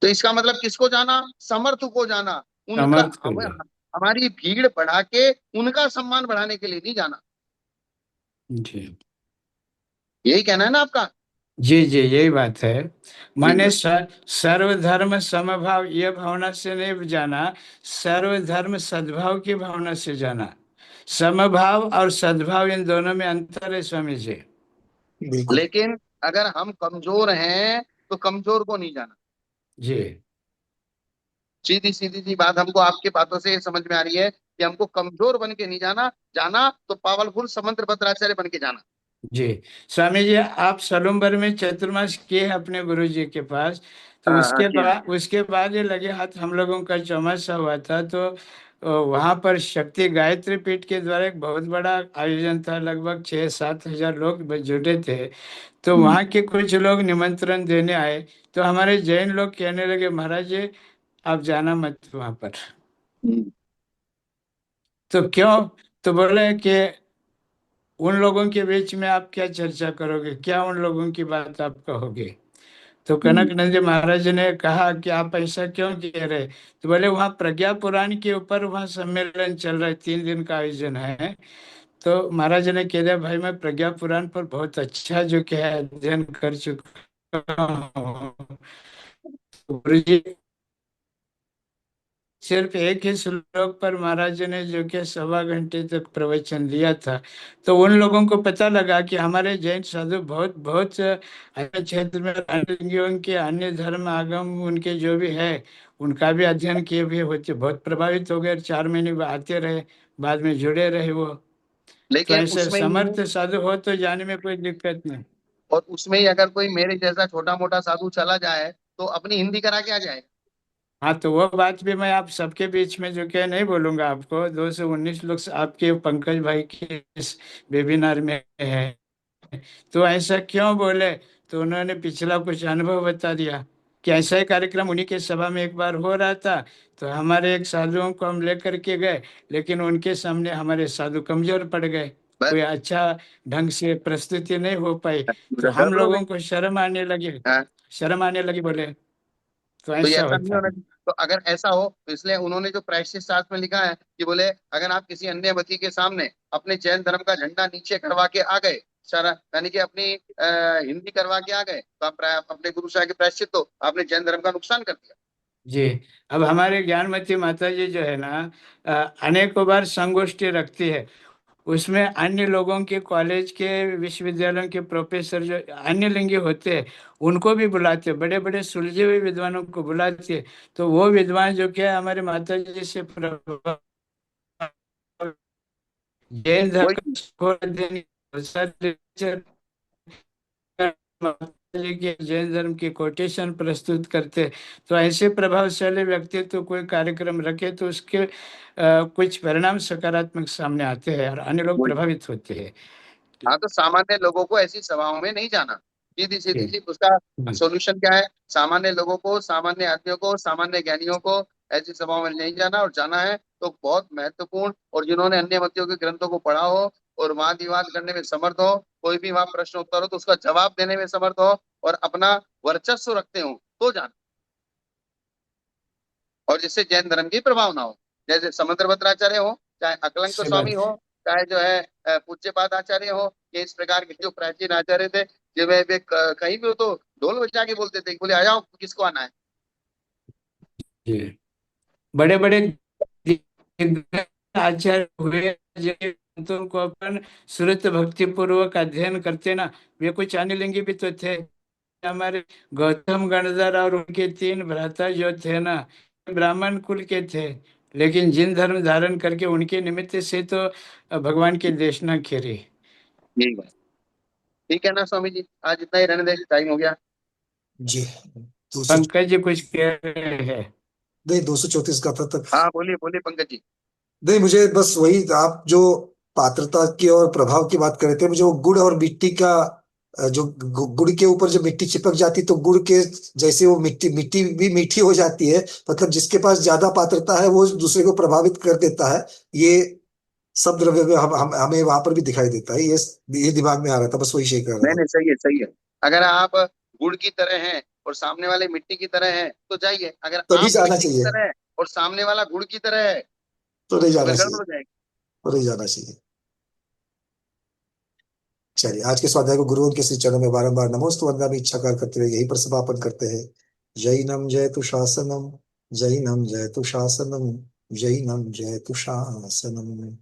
तो इसका मतलब किसको जाना? समर्थ को जाना। उनका समर्थ करिए। हमारी भीड़ बढ़ा के उनका सम्मान बढ़ाने के लिए नहीं जाना। जी यही कहना है ना आपका? जी जी, यही बात है। जी माने जी। सर्वधर्म समभाव ये भावना से नहीं जाना, सर्वधर्म सद्भाव की भावना से जाना। समभाव और सद्भाव इन दोनों में अंतर है स्वामी जी। बिल्कुल। लेकिन अगर हम कमजोर हैं तो कमजोर को नहीं जाना। जी सीधी सीधी सी बात हमको आपके बातों से ये समझ में आ रही है कि हमको कमजोर बन के नहीं जाना, जाना तो पावरफुल समुद्र भद्राचार्य बन के जाना। जी। स्वामी जी आप सलुम्बर में चतुर्मास किए हैं अपने गुरु जी के पास, तो हाँ हाँ, किया। उसके बाद ये लगे हाथ हम लोगों का चौमासा हुआ था, तो वहां पर शक्ति गायत्री पीठ के द्वारा एक बहुत बड़ा आयोजन था, लगभग 6-7 हजार लोग जुटे थे। तो हम्म, वहाँ के कुछ लोग निमंत्रण देने आए, तो हमारे जैन लोग कहने लगे महाराज जी आप जाना मत वहां पर। हम्म, तो क्यों? तो बोले कि उन लोगों के बीच में आप क्या चर्चा करोगे, क्या उन लोगों की बात आप कहोगे? तो हम्म, कनक नंदी महाराज जी ने कहा कि आप ऐसा क्यों कह रहे? तो बोले वहाँ प्रज्ञा पुराण के ऊपर वहाँ सम्मेलन चल रहा है, 3 दिन का आयोजन है। तो महाराज जी ने कह दिया भाई मैं प्रज्ञा पुराण पर बहुत अच्छा जो क्या है अध्ययन कर चुका हूँ। गुरु जी सिर्फ एक ही श्लोक पर महाराज जी ने जो कि 1.25 घंटे तक प्रवचन दिया था। तो उन लोगों को पता लगा कि हमारे जैन साधु बहुत बहुत अन्य क्षेत्र में अन्य लिंगियों के अन्य धर्म आगम उनके जो भी है उनका भी अध्ययन किए हुए होते बहुत प्रभावित हो गए, 4 महीने आते रहे, बाद में जुड़े रहे वो। तो लेकिन ऐसे उसमें ही, समर्थ साधु हो तो जाने में कोई दिक्कत नहीं। और उसमें ही अगर कोई मेरे जैसा छोटा मोटा साधु चला जाए तो अपनी हिंदी करा के आ जाए। हाँ तो वो बात भी मैं आप सबके बीच में जो क्या नहीं बोलूंगा आपको, 219 लोग आपके पंकज भाई के इस वेबिनार में है, तो ऐसा क्यों बोले? तो उन्होंने पिछला कुछ अनुभव बता दिया कि ऐसा ही कार्यक्रम उन्हीं के सभा में एक बार हो रहा था। तो हमारे एक साधुओं को हम लेकर के गए, लेकिन उनके सामने हमारे साधु कमजोर पड़ गए। कोई अच्छा ढंग से प्रस्तुति नहीं हो पाई, तो डर हम लो लोगों नहीं। को शर्म आने लगी, हाँ, शर्म आने लगी बोले, तो तो ये ऐसा ऐसा नहीं होता होना है। चाहिए। तो अगर ऐसा हो तो इसलिए उन्होंने जो प्रायश्चित शास्त्र में लिखा है कि बोले अगर आप किसी अन्य मती के सामने अपने जैन धर्म का झंडा नीचे करवा के आ गए, सारा यानी कि अपनी हिंदी करवा के आ गए, तो आप अपने गुरु साहब के प्रायश्चित तो आपने जैन धर्म का नुकसान कर दिया। जी। अब हमारे ज्ञानमती माता जी जो है ना, अनेकों बार संगोष्ठी रखती है, उसमें अन्य लोगों के कॉलेज के विश्वविद्यालयों के प्रोफेसर जो अन्य लिंगी होते हैं उनको भी बुलाते हैं, बड़े बड़े सुलझे हुए विद्वानों को बुलाते हैं। तो वो विद्वान जो क्या है, हमारे माता जी से प्रभावित, जैन धर्म वही का चीज। खोज देने, literature माता जी के जैन धर्म की कोटेशन प्रस्तुत करते। तो ऐसे प्रभावशाली व्यक्तित्व कोई कार्यक्रम रखे तो उसके कुछ परिणाम सकारात्मक सामने आते हैं और अन्य लोग वही। प्रभावित होते हैं। हाँ, तो सामान्य लोगों को ऐसी सभाओं में नहीं जाना। सीधी सीधी जी। सी उसका सॉल्यूशन क्या है? सामान्य लोगों को, सामान्य आदमियों को, सामान्य ज्ञानियों को ऐसी सभाओं में नहीं जाना, और जाना है तो बहुत महत्वपूर्ण, और जिन्होंने अन्य मतियों के ग्रंथों को पढ़ा हो और वाद विवाद करने में समर्थ हो, कोई भी वहां प्रश्न उत्तर हो तो उसका जवाब देने में समर्थ हो और अपना वर्चस्व रखते हो, तो जाना। और जिससे जैन धर्म की प्रभाव ना हो, जैसे समुद्र भद्राचार्य हो, चाहे अकलंक सही स्वामी बात। हो, चाहे जो है पूज्यपाद आचार्य हो, ये इस प्रकार के जो प्राचीन आचार्य थे, जो वे कहीं भी हो तो ढोल बजा के बोलते थे, बोले आ जाओ किसको आना है। जी। बड़े बड़े आचार्य हुए जिन को अपन श्रुत भक्ति पूर्वक अध्ययन करते ना, वे कुछ अन्य लिंगी भी तो थे। हमारे गौतम गणधर और उनके तीन भ्राता जो थे ना, ब्राह्मण कुल के थे, लेकिन जिन धर्म धारण करके उनके निमित्त से तो भगवान की देशना खीरी। ठीक है। ठीक है ना स्वामी जी, आज इतना ही रहने दें, टाइम हो गया। जी। 200, पंकज जी कुछ कह रहे हैं? नहीं 234 का था तक। हाँ बोलिए बोलिए पंकज जी। नहीं, मुझे बस वही, आप जो पात्रता की और प्रभाव की बात कर रहे थे, मुझे वो गुड़ और मिट्टी का, जो गुड़ के ऊपर जो मिट्टी चिपक जाती तो गुड़ के जैसे वो मिट्टी मिट्टी भी मीठी हो जाती है, मतलब जिसके पास ज्यादा पात्रता है वो दूसरे को प्रभावित कर देता है। ये सब द्रव्य में हमें वहां पर भी दिखाई देता है। ये दिमाग में आ रहा था, बस वही शेयर कर रहा नहीं था। नहीं, सही है सही है। अगर आप गुड़ की तरह हैं और सामने वाले मिट्टी की तरह है तो जाइए, अगर तो नहीं आप जाना मिट्टी की चाहिए, तरह है और सामने वाला गुड़ की तरह है तो नहीं तो फिर जाना गड़बड़ चाहिए, हो जाएगी। तो नहीं जाना चाहिए। चलिए, आज के स्वाध्याय को गुरुओं के श्री चरणों में बारंबार नमोस्तु वंदनामि इच्छा कर करते हुए यही पर समापन करते हैं। जैनम जयतु शासनम, जैनम जयतु शासनम, जैनम जयतु शासनम।